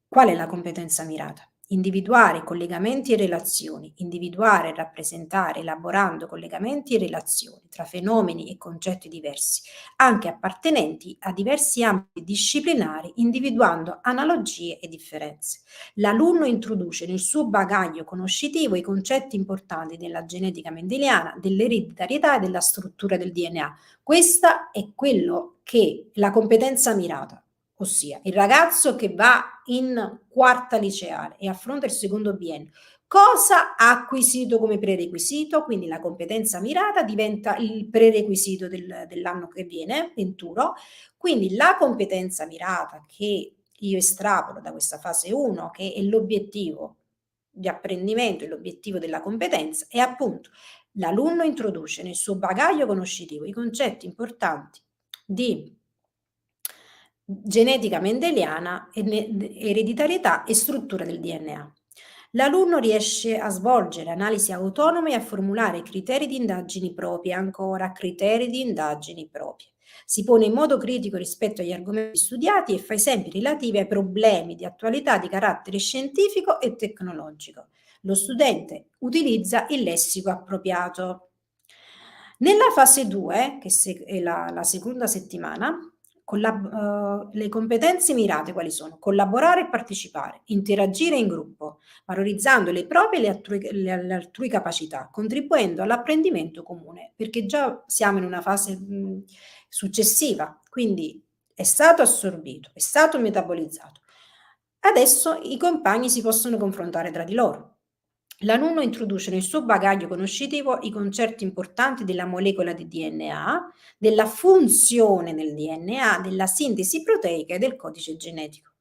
qual è la competenza mirata. Individuare collegamenti e relazioni, individuare e rappresentare elaborando collegamenti e relazioni tra fenomeni e concetti diversi, anche appartenenti a diversi ambiti disciplinari, individuando analogie e differenze. L'alunno introduce nel suo bagaglio conoscitivo i concetti importanti della genetica mendeliana, dell'ereditarietà e della struttura del DNA. Questa è quello che la competenza mirata, ossia il ragazzo che va in quarta liceale e affronta il secondo biennio. Cosa ha acquisito come prerequisito? Quindi la competenza mirata diventa il prerequisito dell'anno che viene, 21. Quindi la competenza mirata che io estrapolo da questa fase 1, che è l'obiettivo di apprendimento e l'obiettivo della competenza, è appunto l'alunno introduce nel suo bagaglio conoscitivo i concetti importanti di genetica mendeliana, ereditarietà e struttura del DNA. L'alunno riesce a svolgere analisi autonome e a formulare criteri di indagini proprie, ancora criteri di indagini proprie. Si pone in modo critico rispetto agli argomenti studiati e fa esempi relativi ai problemi di attualità di carattere scientifico e tecnologico. Lo studente utilizza il lessico appropriato. Nella fase 2, che è la seconda settimana, le competenze mirate quali sono? Collaborare e partecipare, interagire in gruppo, valorizzando le proprie e le altrui capacità, contribuendo all'apprendimento comune, perché già siamo in una fase successiva, quindi è stato assorbito, è stato metabolizzato. Adesso i compagni si possono confrontare tra di loro. L'alunno introduce nel suo bagaglio conoscitivo i concetti importanti della molecola di DNA, della funzione del DNA, della sintesi proteica e del codice genetico.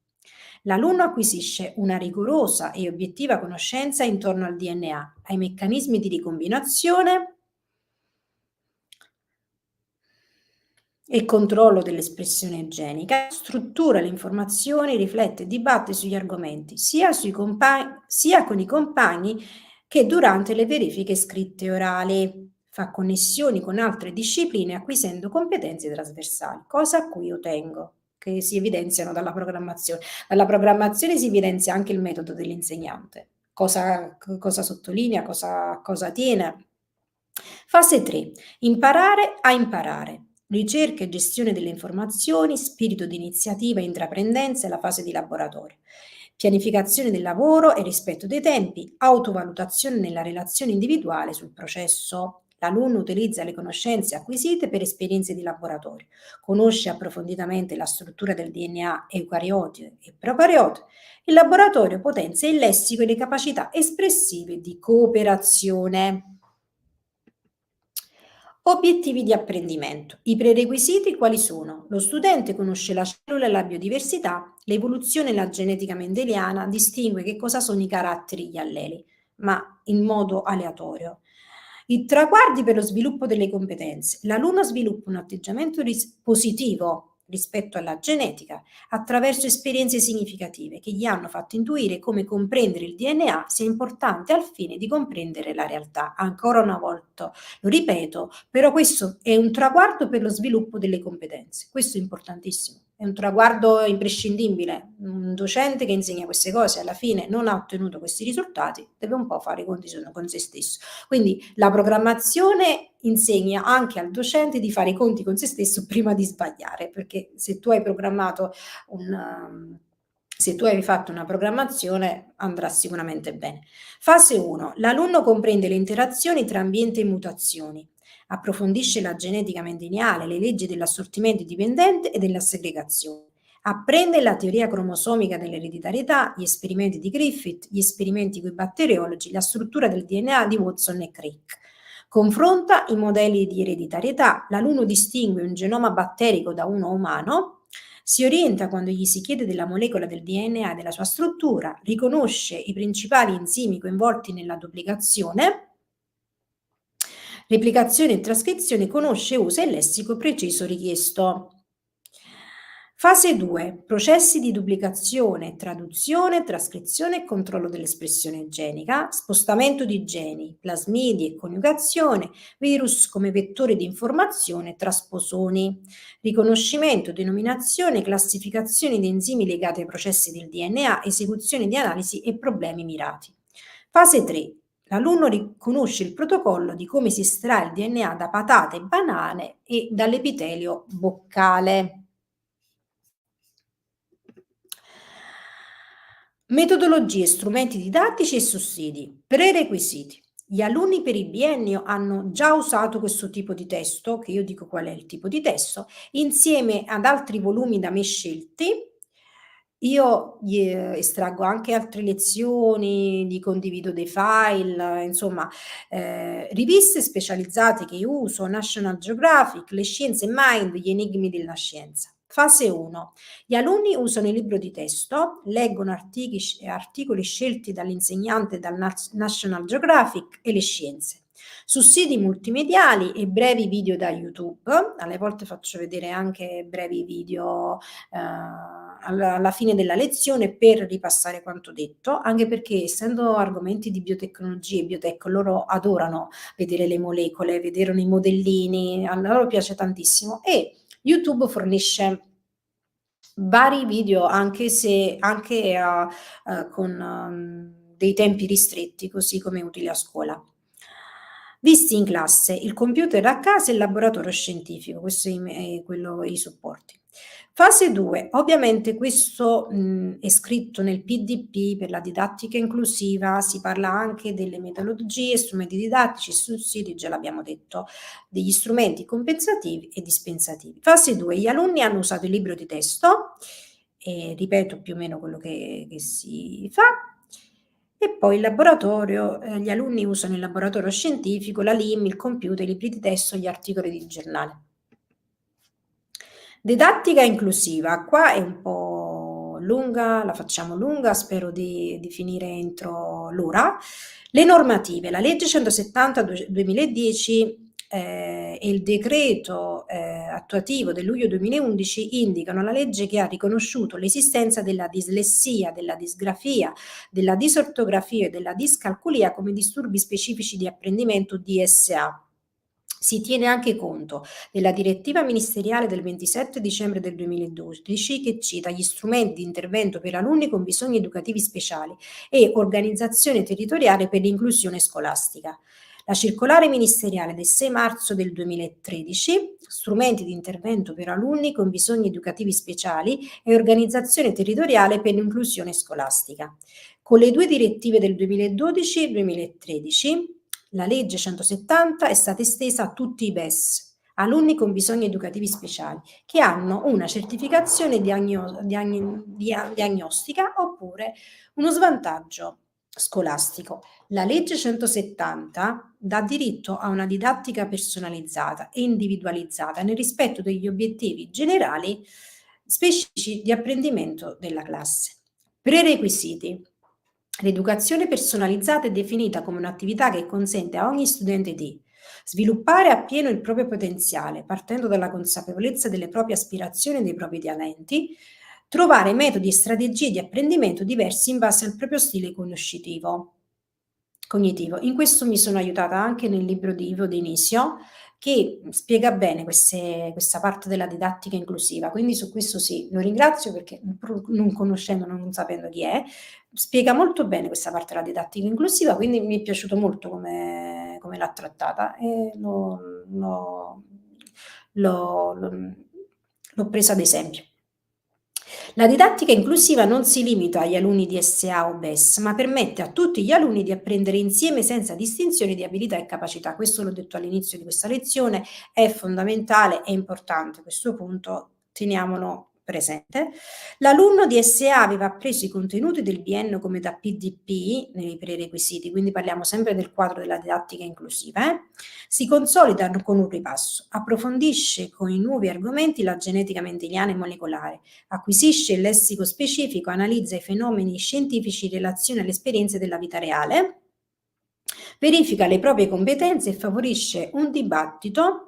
L'alunno acquisisce una rigorosa e obiettiva conoscenza intorno al DNA, ai meccanismi di ricombinazione e controllo dell'espressione genica, struttura le informazioni, riflette e dibatte sugli argomenti, sia con i compagni che durante le verifiche scritte e orali. Fa connessioni con altre discipline acquisendo competenze trasversali, cosa a cui io tengo, che si evidenziano dalla programmazione. Dalla programmazione si evidenzia anche il metodo dell'insegnante, cosa sottolinea, cosa tiene. Fase 3. Imparare a imparare. Ricerca e gestione delle informazioni, spirito di iniziativa e intraprendenza e la fase di laboratorio. Pianificazione del lavoro e rispetto dei tempi, autovalutazione nella relazione individuale sul processo. L'alunno utilizza le conoscenze acquisite per esperienze di laboratorio, conosce approfonditamente la struttura del DNA eucariote e procariote. Il laboratorio potenzia il lessico e le capacità espressive di cooperazione. Obiettivi di apprendimento. I prerequisiti quali sono? Lo studente conosce la cellula e la biodiversità, l'evoluzione e la genetica mendeliana, distingue che cosa sono i caratteri e gli alleli, ma in modo aleatorio. I traguardi per lo sviluppo delle competenze. L'alunno sviluppa un atteggiamento positivo rispetto alla genetica attraverso esperienze significative che gli hanno fatto intuire come comprendere il DNA sia importante al fine di comprendere la realtà. Ancora una volta lo ripeto, però questo è un traguardo per lo sviluppo delle competenze. Questo è importantissimo, è un traguardo imprescindibile. Un docente che insegna queste cose alla fine non ha ottenuto questi risultati, deve un po' fare i conti con se stesso. Quindi la programmazione insegna anche al docente di fare i conti con se stesso prima di sbagliare, perché se tu hai programmato se tu hai fatto una programmazione andrà sicuramente bene. Fase 1. L'alunno comprende le interazioni tra ambiente e mutazioni, approfondisce la genetica mendeliale, le leggi dell'assortimento dipendente e della segregazione. Apprende la teoria cromosomica dell'ereditarietà, gli esperimenti di Griffith, gli esperimenti con i batteriologi, la struttura del DNA di Watson e Crick. Confronta i modelli di ereditarietà, l'alunno distingue un genoma batterico da uno umano, si orienta quando gli si chiede della molecola del DNA e della sua struttura, riconosce i principali enzimi coinvolti nella duplicazione, replicazione e trascrizione, conosce e usa il lessico preciso richiesto. Fase 2. Processi di duplicazione, traduzione, trascrizione e controllo dell'espressione genica, spostamento di geni, plasmidi e coniugazione, virus come vettori di informazione, trasposoni, riconoscimento, denominazione, classificazione di enzimi legati ai processi del DNA, esecuzione di analisi e problemi mirati. Fase 3. L'alunno riconosce il protocollo di come si estrae il DNA da patate e banane e dall'epitelio boccale. Metodologie, strumenti didattici e sussidi. Prerequisiti. Gli alunni per il biennio hanno già usato questo tipo di testo, che io dico qual è il tipo di testo, insieme ad altri volumi da me scelti. Io estraggo anche altre lezioni, gli condivido dei file, insomma, riviste specializzate che io uso, National Geographic, Le Scienze Mind, Gli enigmi della scienza. Fase 1. Gli alunni usano il libro di testo, leggono articoli scelti dall'insegnante dal National Geographic e le scienze. Sussidi multimediali e brevi video da YouTube, alle volte faccio vedere anche brevi video alla fine della lezione per ripassare quanto detto, anche perché essendo argomenti di biotecnologia e biotech, loro adorano vedere le molecole, vedere i modellini, a loro piace tantissimo e YouTube fornisce vari video anche se anche con dei tempi ristretti, così come utili a scuola. Visti in classe, il computer a casa e il laboratorio scientifico, questo è quello, i supporti. Fase 2, ovviamente questo è scritto nel PDP per la didattica inclusiva, si parla anche delle metodologie, strumenti didattici, sussidi, già l'abbiamo detto, degli strumenti compensativi e dispensativi. Fase 2, gli alunni hanno usato il libro di testo, e ripeto più o meno quello che si fa, e poi il laboratorio, gli alunni usano il laboratorio scientifico, la LIM, il computer, i libri di testo, gli articoli di giornale. Didattica inclusiva, qua è un po' lunga, la facciamo lunga, spero di finire entro l'ora. Le normative, la legge 170 2010 e il decreto attuativo del luglio 2011 indicano la legge che ha riconosciuto l'esistenza della dislessia, della disgrafia, della disortografia e della discalculia come disturbi specifici di apprendimento DSA. Si tiene anche conto della direttiva ministeriale del 27 dicembre del 2012 che cita gli strumenti di intervento per alunni con bisogni educativi speciali e organizzazione territoriale per l'inclusione scolastica. La circolare ministeriale del 6 marzo del 2013, strumenti di intervento per alunni con bisogni educativi speciali e organizzazione territoriale per l'inclusione scolastica. Con le due direttive del 2012 e 2013, la legge 170 è stata estesa a tutti i BES, alunni con bisogni educativi speciali, che hanno una certificazione diagnostica oppure uno svantaggio scolastico. La legge 170 dà diritto a una didattica personalizzata e individualizzata nel rispetto degli obiettivi generali specifici di apprendimento della classe. Prerequisiti. L'educazione personalizzata è definita come un'attività che consente a ogni studente di sviluppare appieno il proprio potenziale, partendo dalla consapevolezza delle proprie aspirazioni e dei propri talenti, trovare metodi e strategie di apprendimento diversi in base al proprio stile cognitivo. In questo mi sono aiutata anche nel libro di Ivo Denisio, che spiega bene questa parte della didattica inclusiva, quindi su questo sì, lo ringrazio perché non conoscendo, non sapendo chi è, spiega molto bene questa parte della didattica inclusiva, quindi mi è piaciuto molto come l'ha trattata e l'ho presa ad esempio. La didattica inclusiva non si limita agli alunni di SA o BES, ma permette a tutti gli alunni di apprendere insieme senza distinzioni di abilità e capacità. Questo l'ho detto all'inizio di questa lezione, è fondamentale, è importante questo punto, teniamolo presente. L'alunno di SA aveva appreso i contenuti del biennio come da PDP nei prerequisiti, quindi parliamo sempre del quadro della didattica inclusiva, si consolida con un ripasso, approfondisce con i nuovi argomenti la genetica mendeliana e molecolare, acquisisce il lessico specifico, analizza i fenomeni scientifici in relazione alle esperienze della vita reale, verifica le proprie competenze e favorisce un dibattito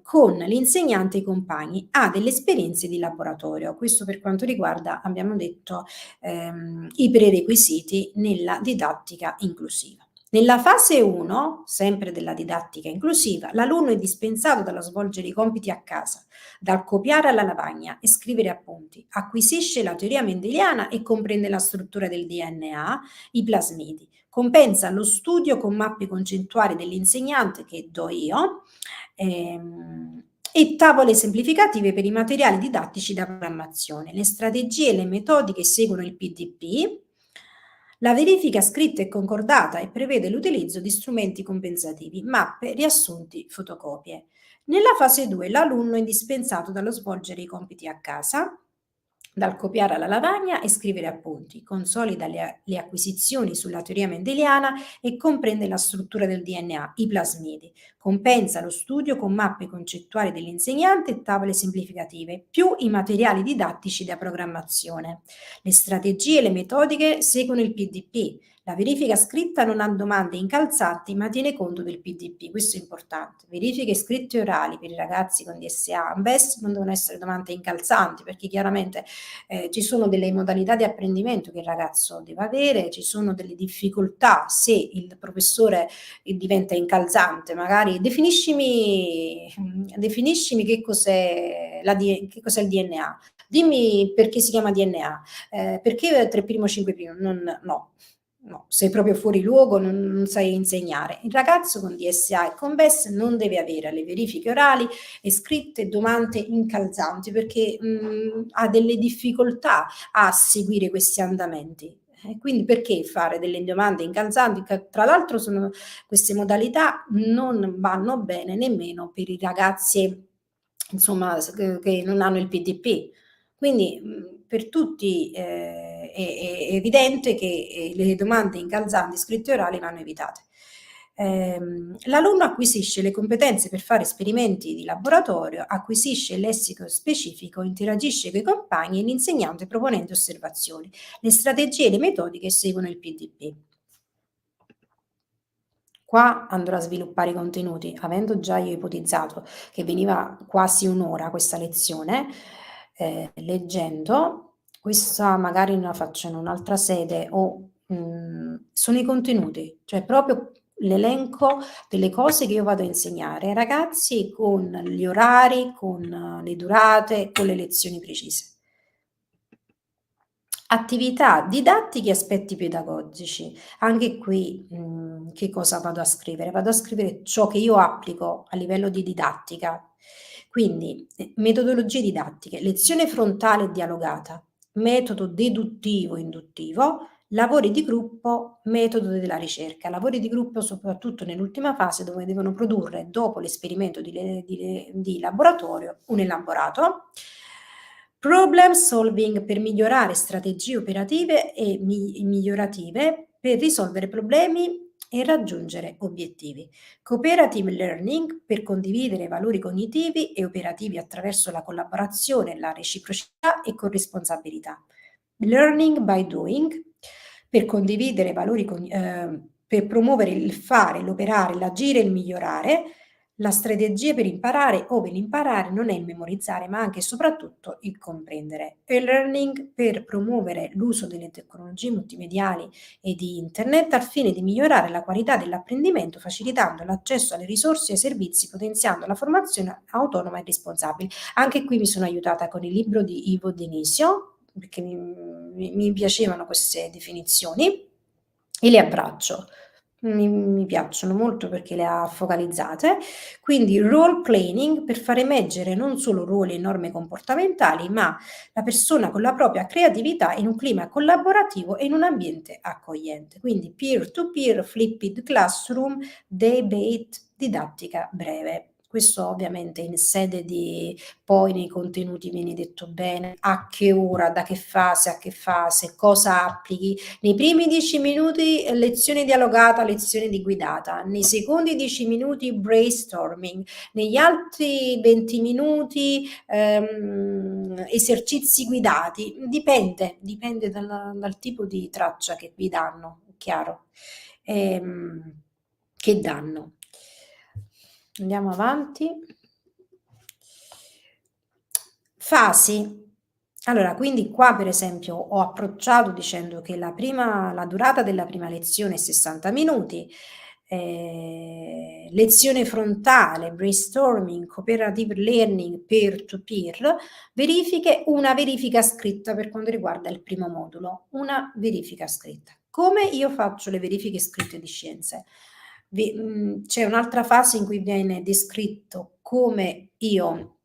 con l'insegnante e i compagni, ha delle esperienze di laboratorio. Questo per quanto riguarda, abbiamo detto, i prerequisiti nella didattica inclusiva. Nella fase 1, sempre della didattica inclusiva, l'alunno è dispensato dallo svolgere i compiti a casa, dal copiare alla lavagna e scrivere appunti, acquisisce la teoria mendeliana e comprende la struttura del DNA, i plasmidi, compensa lo studio con mappe concettuali dell'insegnante che do io, e tavole semplificative per i materiali didattici da programmazione. Le strategie e le metodiche seguono il PDP, la verifica scritta e concordata e prevede l'utilizzo di strumenti compensativi, mappe, riassunti, fotocopie. Nella fase 2 l'alunno è dispensato dallo svolgere i compiti a casa, dal copiare alla lavagna e scrivere appunti, consolida le acquisizioni sulla teoria mendeliana e comprende la struttura del DNA, i plasmidi, compensa lo studio con mappe concettuali dell'insegnante e tavole semplificative, più i materiali didattici da programmazione. Le strategie e le metodiche seguono il PDP. La verifica scritta non ha domande incalzanti, ma tiene conto del PDP, questo è importante. Verifiche scritte e orali per i ragazzi con DSA, AMBES non devono essere domande incalzanti, perché chiaramente ci sono delle modalità di apprendimento che il ragazzo deve avere, ci sono delle difficoltà se il professore diventa incalzante, magari definiscimi che cos'è il DNA, dimmi perché si chiama DNA, perché 3', 5', no, sei proprio fuori luogo, non sai insegnare. Il ragazzo con DSA e con BES non deve avere alle verifiche orali e scritte domande incalzanti perché ha delle difficoltà a seguire questi andamenti. E quindi perché fare delle domande incalzanti? Tra l'altro queste modalità non vanno bene nemmeno per i ragazzi, insomma, che non hanno il PDP. Quindi per tutti è evidente che le domande incalzanti scritte e orali vanno evitate. L'alunno acquisisce le competenze per fare esperimenti di laboratorio, acquisisce il lessico specifico, interagisce con i compagni e l'insegnante proponendo osservazioni. Le strategie e le metodiche seguono il PDP. Qua andrò a sviluppare i contenuti, avendo già io ipotizzato che veniva quasi un'ora questa lezione, leggendo, questa magari la faccio in un'altra sede o sono i contenuti, cioè proprio l'elenco delle cose che io vado a insegnare ai ragazzi con gli orari, con le durate, con le lezioni precise. Attività didattiche e aspetti pedagogici. Anche qui, che cosa vado a scrivere? Vado a scrivere ciò che io applico a livello di didattica. Quindi, metodologie didattiche, lezione frontale e dialogata, metodo deduttivo-induttivo, lavori di gruppo, metodo della ricerca. Lavori di gruppo soprattutto nell'ultima fase dove devono produrre, dopo l'esperimento di laboratorio, un elaborato. Problem solving per migliorare strategie operative e migliorative per risolvere problemi e raggiungere obiettivi. Cooperative learning per condividere valori cognitivi e operativi attraverso la collaborazione, la reciprocità e corresponsabilità. Learning by doing per condividere valori per promuovere il fare, l'operare, l'agire e il migliorare. La strategia per imparare o per imparare non è il memorizzare, ma anche e soprattutto il comprendere. E-learning per promuovere l'uso delle tecnologie multimediali e di internet al fine di migliorare la qualità dell'apprendimento, facilitando l'accesso alle risorse e ai servizi, potenziando la formazione autonoma e responsabile. Anche qui mi sono aiutata con il libro di Ivo Denisio, perché mi piacevano queste definizioni e le abbraccio. Mi piacciono molto perché le ha focalizzate. Quindi role playing per far emergere non solo ruoli e norme comportamentali, ma la persona con la propria creatività in un clima collaborativo e in un ambiente accogliente. Quindi peer to peer, flipped classroom, debate, didattica breve. Questo ovviamente in sede di poi nei contenuti viene detto bene a che ora, da che fase a che fase, cosa applichi. Nei primi 10 minuti lezione dialogata, lezione di guidata, nei secondi 10 minuti brainstorming, negli altri 20 minuti esercizi guidati. Dipende dal tipo di traccia che vi danno, chiaro. Che danno. Andiamo avanti. Fasi. Allora, quindi qua per esempio ho approcciato dicendo che la durata della prima lezione è 60 minuti, lezione frontale, brainstorming, cooperative learning, peer to peer, verifiche, una verifica scritta per quanto riguarda il primo modulo, una verifica scritta. Come io faccio le verifiche scritte di scienze? C'è un'altra fase in cui viene descritto come io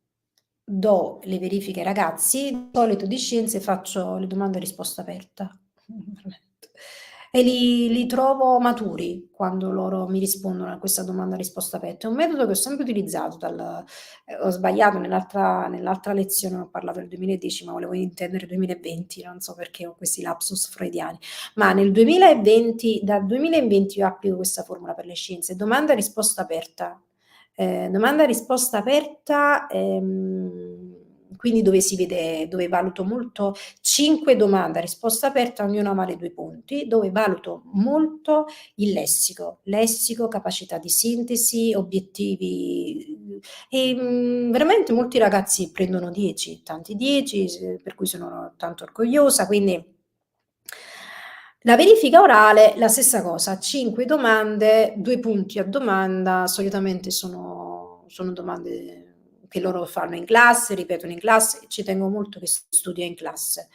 do le verifiche ai ragazzi, di solito di scienze faccio le domande a risposta aperta, e li trovo maturi quando loro mi rispondono a questa domanda a risposta aperta. È un metodo che ho sempre utilizzato ho sbagliato nell'altra lezione, ho parlato del 2010, ma volevo intendere 2020, non so perché ho questi lapsus freudiani. Ma nel 2020, dal 2020 io applico questa formula per le scienze, domanda e risposta aperta. Domanda e risposta aperta, quindi dove valuto molto 5 domande a risposta aperta, ognuna vale 2 punti, dove valuto molto il lessico, capacità di sintesi, obiettivi, veramente molti ragazzi prendono 10, tanti 10, per cui sono tanto orgogliosa, quindi la verifica orale, la stessa cosa, 5 domande, 2 punti a domanda, solitamente sono domande che loro fanno in classe, ripetono in classe, ci tengo molto che si studia in classe.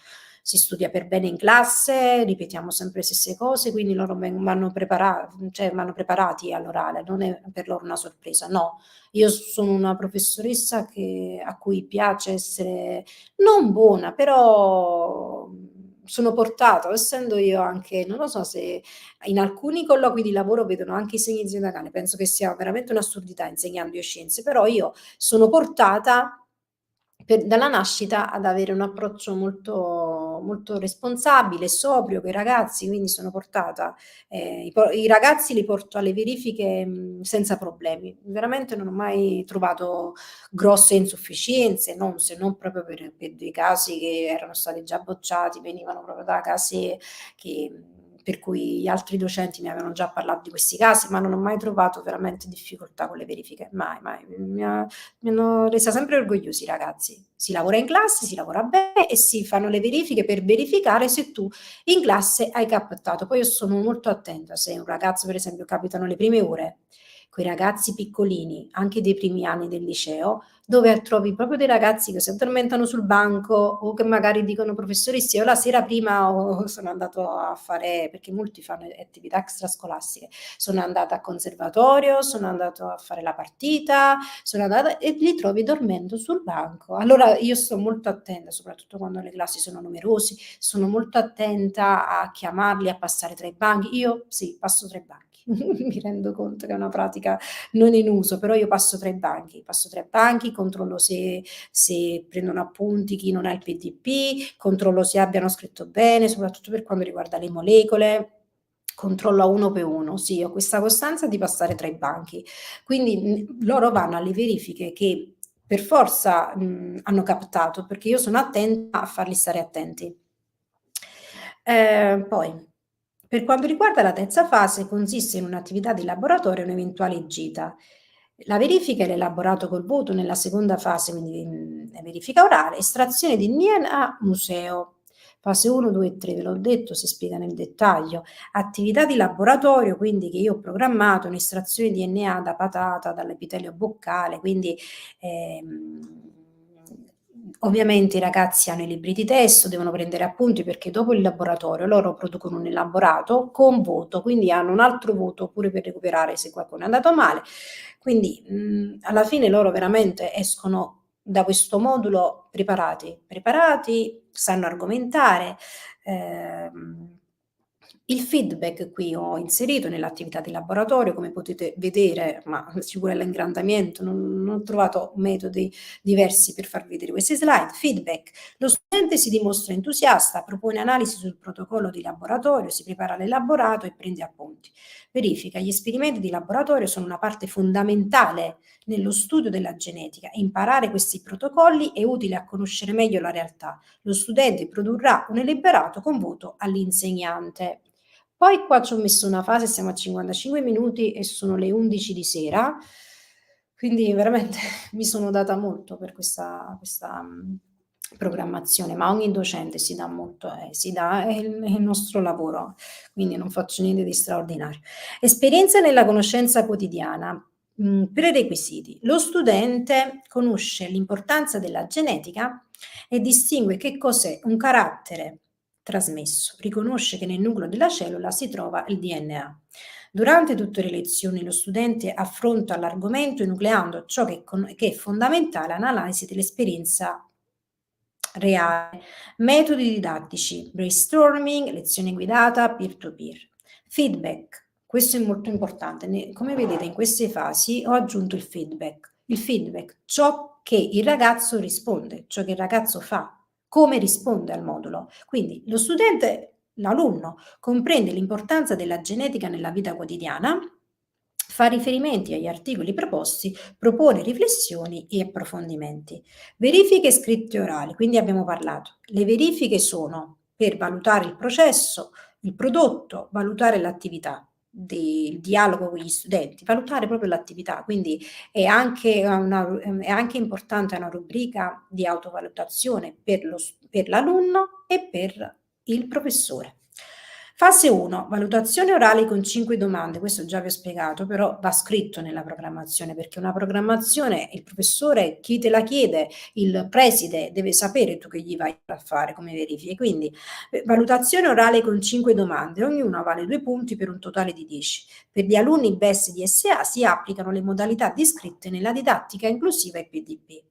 Si studia per bene in classe, ripetiamo sempre le stesse cose, quindi loro vanno preparati all'orale, non è per loro una sorpresa, no. Io sono una professoressa a cui piace essere non buona, però sono portata, essendo io anche, non lo so se in alcuni colloqui di lavoro vedono anche i segni zodiacali, penso che sia veramente un'assurdità insegnando io scienze, però io sono portata dalla nascita ad avere un approccio molto, molto responsabile e sobrio con i ragazzi, quindi sono portata, i ragazzi li porto alle verifiche senza problemi. Veramente non ho mai trovato grosse insufficienze, se non proprio per dei casi che erano stati già bocciati, venivano proprio da casi per cui gli altri docenti mi avevano già parlato di questi casi, ma non ho mai trovato veramente difficoltà con le verifiche, mai, mai. Mi hanno resa sempre orgogliosi i ragazzi. Si lavora in classe, si lavora bene e si fanno le verifiche per verificare se tu in classe hai captato. Poi io sono molto attenta se un ragazzo, per esempio, capitano le prime ore quei ragazzi piccolini, anche dei primi anni del liceo, dove trovi proprio dei ragazzi che si addormentano sul banco o che magari dicono: "Professoressa, io la sera prima sono andato a fare", perché molti fanno attività extrascolastiche, "sono andata a conservatorio, sono andato a fare la partita, sono andata", e li trovi dormendo sul banco. Allora io sto molto attenta, soprattutto quando le classi sono numerosi, sono molto attenta a chiamarli, a passare tra i banchi. Io sì, passo tra i banchi. Mi rendo conto che è una pratica non in uso, però io passo tra i banchi, controllo se prendono appunti chi non ha il PDP, controllo se abbiano scritto bene, soprattutto per quanto riguarda le molecole. Controllo a uno per uno, sì, ho questa costanza di passare tra i banchi. Quindi, loro vanno alle verifiche che per forza, hanno captato, perché io sono attenta a farli stare attenti. Poi, per quanto riguarda la terza fase, consiste in un'attività di laboratorio e un'eventuale gita. La verifica è l'elaborato col voto nella seconda fase, quindi, la verifica orale, estrazione di DNA museo. Fase 1, 2 e 3, ve l'ho detto, si spiega nel dettaglio. Attività di laboratorio, quindi che io ho programmato, un'estrazione di DNA da patata, dall'epitelio boccale, quindi ovviamente i ragazzi hanno i libri di testo, devono prendere appunti perché dopo il laboratorio loro producono un elaborato con voto, quindi hanno un altro voto pure per recuperare se qualcuno è andato male. Quindi alla fine loro veramente escono da questo modulo preparati, sanno argomentare. ehm, il feedback qui ho inserito nell'attività di laboratorio, come potete vedere, ma ci vuole l'ingrandamento, non ho trovato metodi diversi per far vedere queste slide. Feedback. Lo studente si dimostra entusiasta, propone analisi sul protocollo di laboratorio, si prepara l'elaborato e prende appunti. Verifica. Gli esperimenti di laboratorio sono una parte fondamentale nello studio della genetica. Imparare questi protocolli è utile a conoscere meglio la realtà. Lo studente produrrà un elaborato con voto all'insegnante. Poi qua ci ho messo una fase, siamo a 55 minuti e sono le 11 di sera, quindi veramente mi sono data molto per questa programmazione, ma ogni docente si dà molto, si dà, è il nostro lavoro, quindi non faccio niente di straordinario. Esperienza nella conoscenza quotidiana. Prerequisiti. Lo studente conosce l'importanza della genetica e distingue che cos'è un carattere trasmesso, riconosce che nel nucleo della cellula si trova il DNA. Durante tutte le lezioni lo studente affronta l'argomento enucleando ciò che è fondamentale all'analisi dell'esperienza reale. Metodi didattici, brainstorming, lezione guidata, peer-to-peer. Feedback, questo è molto importante. Come vedete in queste fasi ho aggiunto il feedback. Il feedback, ciò che il ragazzo risponde, ciò che il ragazzo fa, come risponde al modulo. Quindi lo studente, l'alunno, comprende l'importanza della genetica nella vita quotidiana, fa riferimenti agli articoli proposti, propone riflessioni e approfondimenti. Verifiche scritte e orali, quindi abbiamo parlato. Le verifiche sono per valutare il processo, il prodotto, valutare l'attività, il dialogo con gli studenti, valutare proprio l'attività, quindi è anche importante una rubrica di autovalutazione per l'alunno e per il professore. Fase 1, valutazione orale con 5 domande, questo già vi ho spiegato, però va scritto nella programmazione, perché una programmazione, il professore, chi te la chiede, il preside deve sapere tu che gli vai a fare come verifiche, quindi valutazione orale con 5 domande, ognuna vale 2 punti per un totale di 10. Per gli alunni BES di SA si applicano le modalità descritte nella didattica inclusiva e PDP.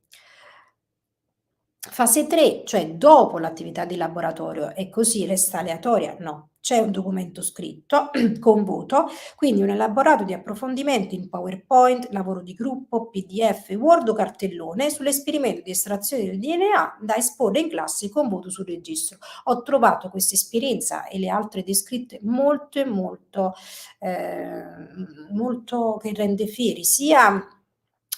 Fase 3, cioè dopo l'attività di laboratorio e così resta aleatoria? No, c'è un documento scritto con voto, quindi un elaborato di approfondimento in PowerPoint, lavoro di gruppo, PDF, Word o cartellone sull'esperimento di estrazione del DNA da esporre in classe con voto sul registro. Ho trovato questa esperienza e le altre descritte molto che rende fieri, sia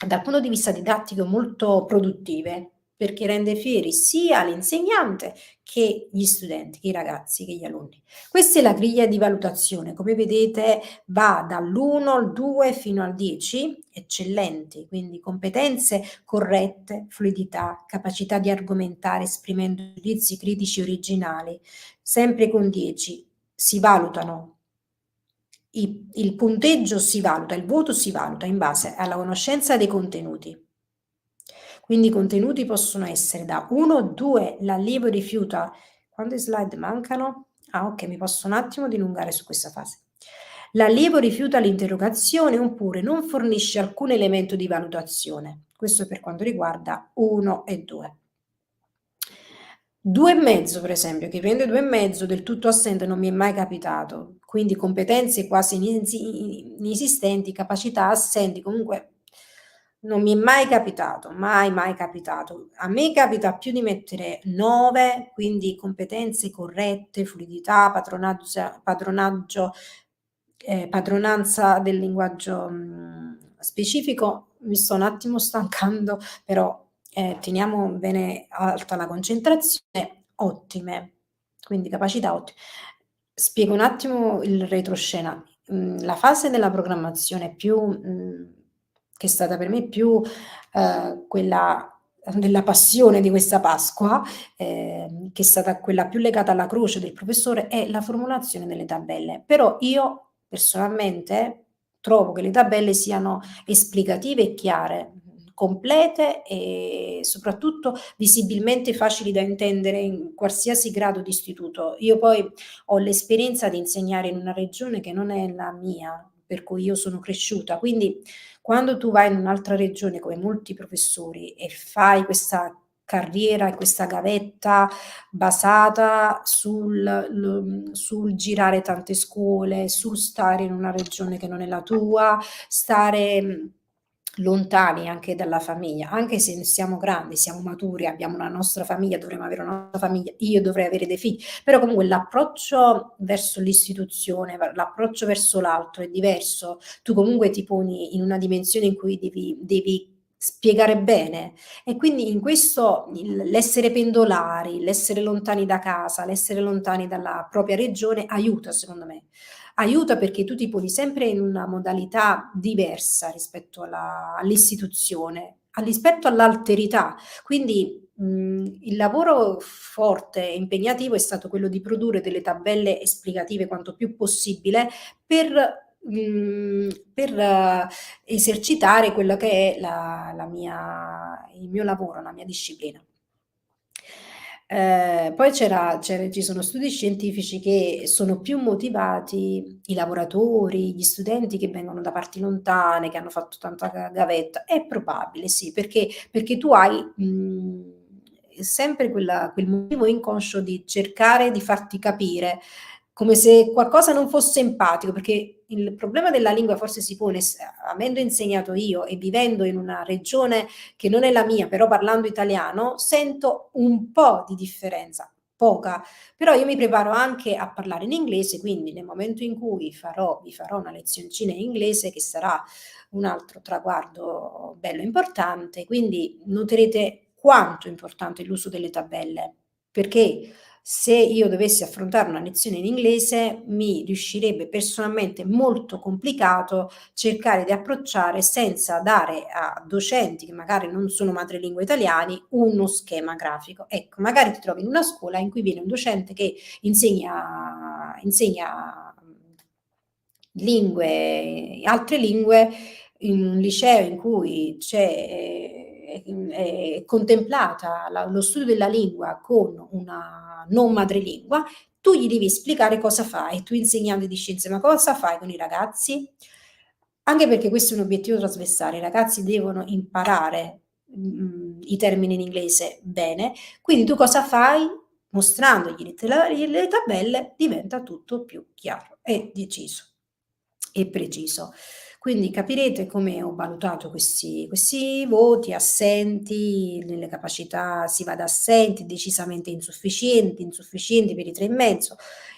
dal punto di vista didattico molto produttive, perché rende fieri sia l'insegnante che gli studenti, che i ragazzi, che gli alunni. Questa è la griglia di valutazione, come vedete va dall'1 al 2 fino al 10, eccellenti, quindi competenze corrette, fluidità, capacità di argomentare esprimendo giudizi critici originali, sempre con 10. Si valutano il punteggio si valuta, il voto si valuta in base alla conoscenza dei contenuti. Quindi i contenuti possono essere da 1, 2, l'allievo rifiuta. Quante slide mancano? Ah, ok, mi posso un attimo dilungare su questa fase. L'allievo rifiuta l'interrogazione oppure non fornisce alcun elemento di valutazione. Questo per quanto riguarda 1 e 2. 2,5 per esempio, chi prende 2,5 del tutto assente non mi è mai capitato, quindi competenze quasi inesistenti, capacità assenti, comunque non mi è mai capitato, mai capitato. A me capita più di mettere 9, quindi competenze corrette, fluidità, padronanza del linguaggio specifico. Mi sto un attimo stancando, però teniamo bene alta la concentrazione, ottime, quindi capacità ottime. Spiego un attimo il retroscena. La fase della programmazione che è stata per me più quella della passione di questa Pasqua, che è stata quella più legata alla croce del professore, è la formulazione delle tabelle. Però io personalmente trovo che le tabelle siano esplicative e chiare, complete e soprattutto visibilmente facili da intendere in qualsiasi grado di istituto. Io poi ho l'esperienza di insegnare in una regione che non è la mia, per cui io sono cresciuta, quindi quando tu vai in un'altra regione come molti professori e fai questa carriera e questa gavetta basata sul girare tante scuole, sul stare in una regione che non è la tua, stare lontani anche dalla famiglia, anche se siamo grandi, siamo maturi, abbiamo una nostra famiglia, dovremmo avere una nostra famiglia, io dovrei avere dei figli, però comunque l'approccio verso l'istituzione, l'approccio verso l'altro è diverso. Tu comunque ti poni in una dimensione in cui devi spiegare bene e quindi in questo l'essere pendolari, l'essere lontani da casa, l'essere lontani dalla propria regione aiuta secondo me. Aiuta perché tu ti poni sempre in una modalità diversa rispetto all'istituzione, rispetto all'alterità. Quindi il lavoro forte e impegnativo è stato quello di produrre delle tabelle esplicative quanto più possibile per esercitare quello che è il mio lavoro, la mia disciplina. Poi ci sono studi scientifici che sono più motivati i lavoratori, gli studenti che vengono da parti lontane, che hanno fatto tanta gavetta. È probabile, sì, perché tu hai sempre quel motivo inconscio di cercare di farti capire, come se qualcosa non fosse empatico, perché il problema della lingua forse si pone, avendo insegnato io e vivendo in una regione che non è la mia, però parlando italiano, sento un po' di differenza, poca, però io mi preparo anche a parlare in inglese, quindi nel momento in cui vi farò una lezioncina in inglese, che sarà un altro traguardo bello importante, quindi noterete quanto è importante l'uso delle tabelle, perché se io dovessi affrontare una lezione in inglese mi riuscirebbe personalmente molto complicato cercare di approcciare senza dare a docenti che magari non sono madrelingua italiani uno schema grafico. Ecco, magari ti trovi in una scuola in cui viene un docente che insegna altre lingue in un liceo in cui è contemplata lo studio della lingua con una non madrelingua, tu gli devi spiegare cosa fai, tu insegnante di scienze, ma cosa fai con i ragazzi? Anche perché questo è un obiettivo trasversale, i ragazzi devono imparare i termini in inglese bene, quindi tu cosa fai? Mostrandogli le tabelle diventa tutto più chiaro e deciso e preciso. Quindi capirete come ho valutato questi voti, assenti, nelle capacità si va da assenti, decisamente insufficienti per i 3,5,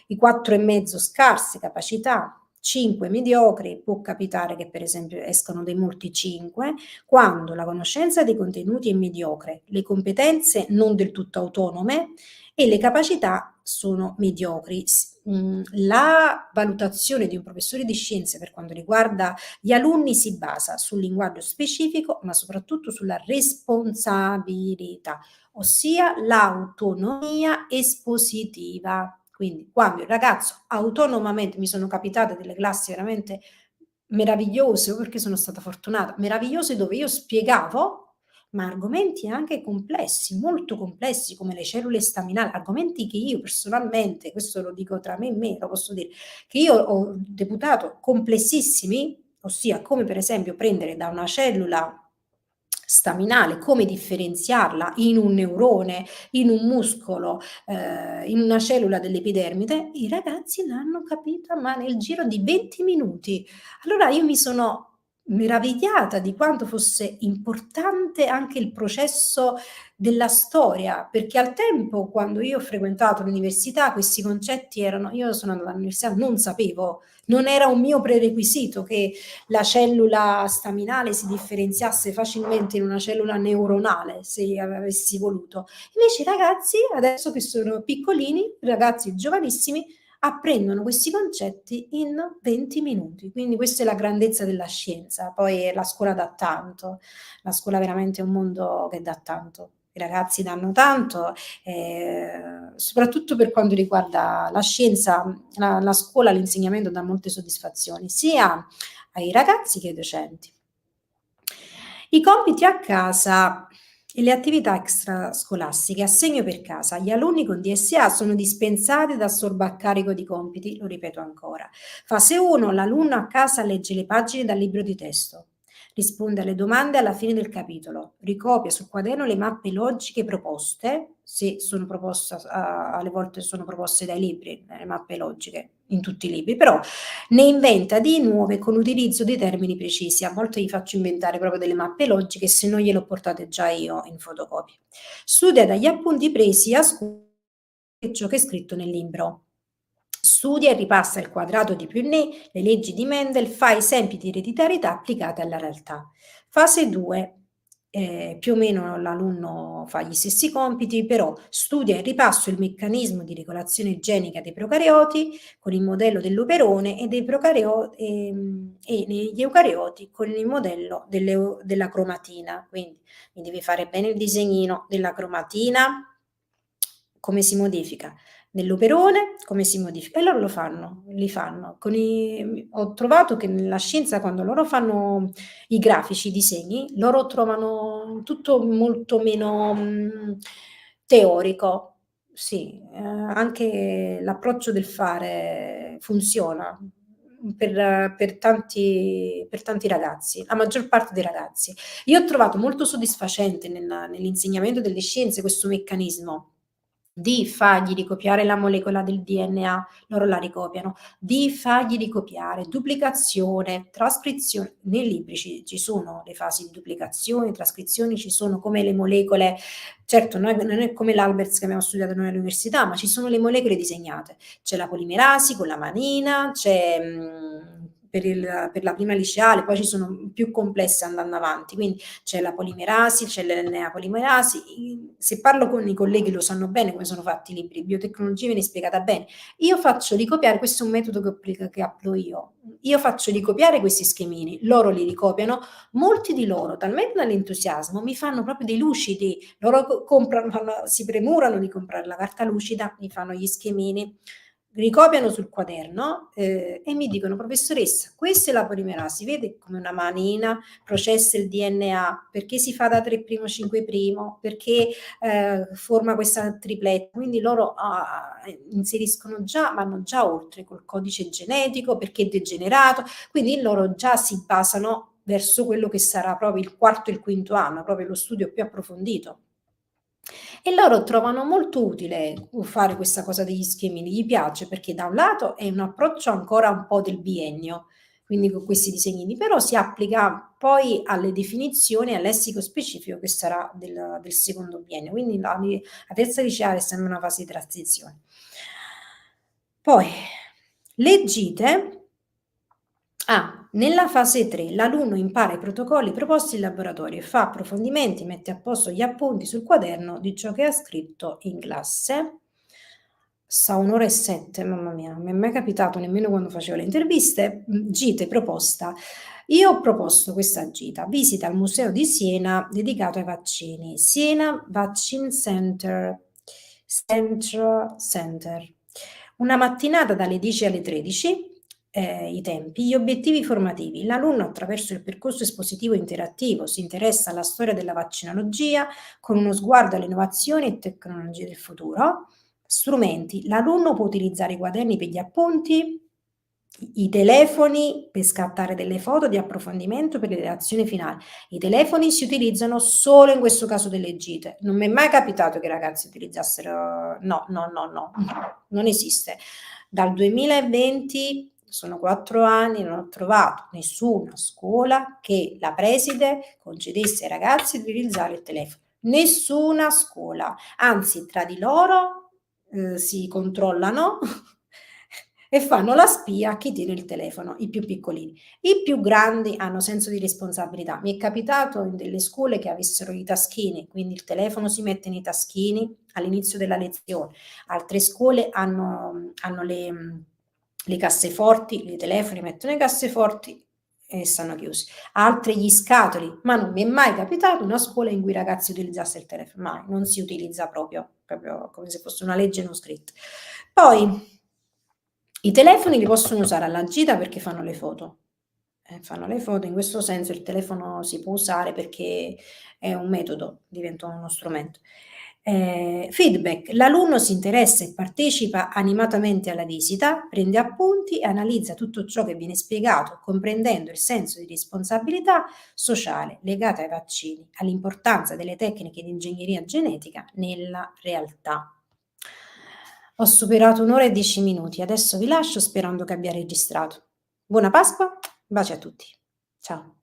i 4,5 scarse capacità, 5 mediocri, può capitare che per esempio escano dei molti 5, quando la conoscenza dei contenuti è mediocre, le competenze non del tutto autonome e le capacità sono mediocri. La valutazione di un professore di scienze per quanto riguarda gli alunni si basa sul linguaggio specifico, ma soprattutto sulla responsabilità, ossia l'autonomia espositiva. Quindi quando il ragazzo autonomamente, mi sono capitate delle classi veramente meravigliose, o perché sono stata fortunata, meravigliose dove io spiegavo, ma argomenti anche complessi, molto complessi, come le cellule staminali, argomenti che io personalmente, questo lo dico tra me e me, lo posso dire, che io ho reputato complessissimi, ossia come per esempio prendere da una cellula staminale, come differenziarla in un neurone, in un muscolo, in una cellula dell'epidermide, i ragazzi l'hanno capita, ma nel giro di 20 minuti. Allora io mi sono meravigliata di quanto fosse importante anche il processo della storia, perché al tempo, quando io ho frequentato l'università, questi concetti erano, io sono andata all'università, non sapevo, non era un mio prerequisito che la cellula staminale si differenziasse facilmente in una cellula neuronale, se avessi voluto. Invece i ragazzi, adesso che sono piccolini, ragazzi giovanissimi, apprendono questi concetti in 20 minuti. Quindi questa è la grandezza della scienza. Poi la scuola dà tanto, la scuola veramente è un mondo che dà tanto. I ragazzi danno tanto, soprattutto per quanto riguarda la scienza, la scuola, l'insegnamento dà molte soddisfazioni, sia ai ragazzi che ai docenti. I compiti a casa e le attività extrascolastiche a segno per casa. Gli alunni con DSA sono dispensati da sorbaccarico di compiti, lo ripeto ancora. Fase 1, l'alunno a casa legge le pagine dal libro di testo, risponde alle domande alla fine del capitolo, ricopia sul quaderno le mappe logiche proposte, se sono proposte, alle volte sono proposte dai libri, le mappe logiche in tutti i libri, però ne inventa di nuove con l'utilizzo di termini precisi. A volte gli faccio inventare proprio delle mappe logiche se non gliele ho portate già io in fotocopia. Studia dagli appunti presi a scuola ciò che è scritto nel libro. Studia e ripassa il quadrato di Punnett, le leggi di Mendel, fa esempi di ereditarietà applicate alla realtà. Fase 2. Più o meno l'alunno fa gli stessi compiti, però studia e ripassa il meccanismo di regolazione genica dei procarioti con il modello dell'operone e negli eucarioti con il modello della cromatina. Quindi mi devi fare bene il disegnino della cromatina, come si modifica, nell'operone come si modifica, e loro lo fanno, li fanno. Ho trovato che nella scienza, quando loro fanno i grafici, i disegni, loro trovano tutto molto meno teorico. Sì, anche l'approccio del fare funziona per tanti ragazzi, la maggior parte dei ragazzi. Io ho trovato molto soddisfacente nell'insegnamento delle scienze questo meccanismo di fargli ricopiare la molecola del DNA, loro la ricopiano, di fargli ricopiare duplicazione, trascrizione. Nei libri ci sono le fasi di duplicazione, trascrizione, ci sono come le molecole, certo non è come l'Albers che abbiamo studiato noi all'università, ma ci sono le molecole disegnate. C'è la polimerasi con la manina, c'è per la prima liceale, poi ci sono più complesse andando avanti, quindi c'è la polimerasi, c'è l'RNA polimerasi. Se parlo con i colleghi lo sanno bene come sono fatti i libri, biotecnologia viene spiegata bene. Io faccio ricopiare, questo è un metodo che applico io faccio ricopiare questi schemini, loro li ricopiano, molti di loro, talmente dall'entusiasmo, mi fanno proprio dei lucidi, loro si premurano di comprare la carta lucida, mi fanno gli schemini, ricopiano sul quaderno e mi dicono: professoressa, questa è la polimerasi, vede come una manina processa il DNA, perché si fa da 3' 5', perché forma questa tripletta, quindi loro inseriscono già, vanno già oltre col codice genetico, perché è degenerato, quindi loro già si basano verso quello che sarà proprio il quarto e il quinto anno, proprio lo studio più approfondito. E loro trovano molto utile fare questa cosa degli schemini, gli piace perché da un lato è un approccio ancora un po' del biennio, quindi con questi disegnini, però si applica poi alle definizioni, al lessico specifico che sarà del secondo biennio, quindi la terza liceale sembra una fase di transizione. Poi le gite. Nella fase 3 l'alunno impara i protocolli proposti in laboratorio e fa approfondimenti, mette a posto gli appunti sul quaderno di ciò che ha scritto in classe. Sta 1 ora e 7, mamma mia, non mi è mai capitato nemmeno quando facevo le interviste. Gite proposta. Io ho proposto questa gita, visita al museo di Siena dedicato ai vaccini, Siena Vaccine Center. Una mattinata dalle 10 alle 13, i tempi, gli obiettivi formativi. L'alunno attraverso il percorso espositivo interattivo si interessa alla storia della vaccinologia con uno sguardo alle innovazioni e tecnologie del futuro. Strumenti. L'alunno può utilizzare i quaderni per gli appunti, i telefoni per scattare delle foto di approfondimento per le reazioni finali. I telefoni si utilizzano solo in questo caso delle gite. Non mi è mai capitato che i ragazzi utilizzassero no, no, no, no, non esiste. Dal 2020, sono 4 anni, non ho trovato nessuna scuola che la preside concedesse ai ragazzi di utilizzare il telefono. Nessuna scuola, anzi tra di loro si controllano e fanno la spia a chi tiene il telefono, i più piccolini. I più grandi hanno senso di responsabilità. Mi è capitato in delle scuole che avessero i taschini, quindi il telefono si mette nei taschini all'inizio della lezione. Altre scuole hanno le casseforti, i telefoni mettono nei casseforti e stanno chiusi. Altre gli scatoli, ma non mi è mai capitato una scuola in cui i ragazzi utilizzassero il telefono, mai, non si utilizza proprio come se fosse una legge non scritta. Poi i telefoni li possono usare alla gita perché fanno le foto. Fanno le foto, in questo senso il telefono si può usare perché è un metodo, diventa uno strumento. Feedback: l'alunno si interessa e partecipa animatamente alla visita, prende appunti e analizza tutto ciò che viene spiegato, comprendendo il senso di responsabilità sociale legata ai vaccini, all'importanza delle tecniche di ingegneria genetica nella realtà. Ho superato 1 ora e 10 minuti, adesso vi lascio sperando che abbia registrato. Buona Pasqua, baci a tutti. Ciao.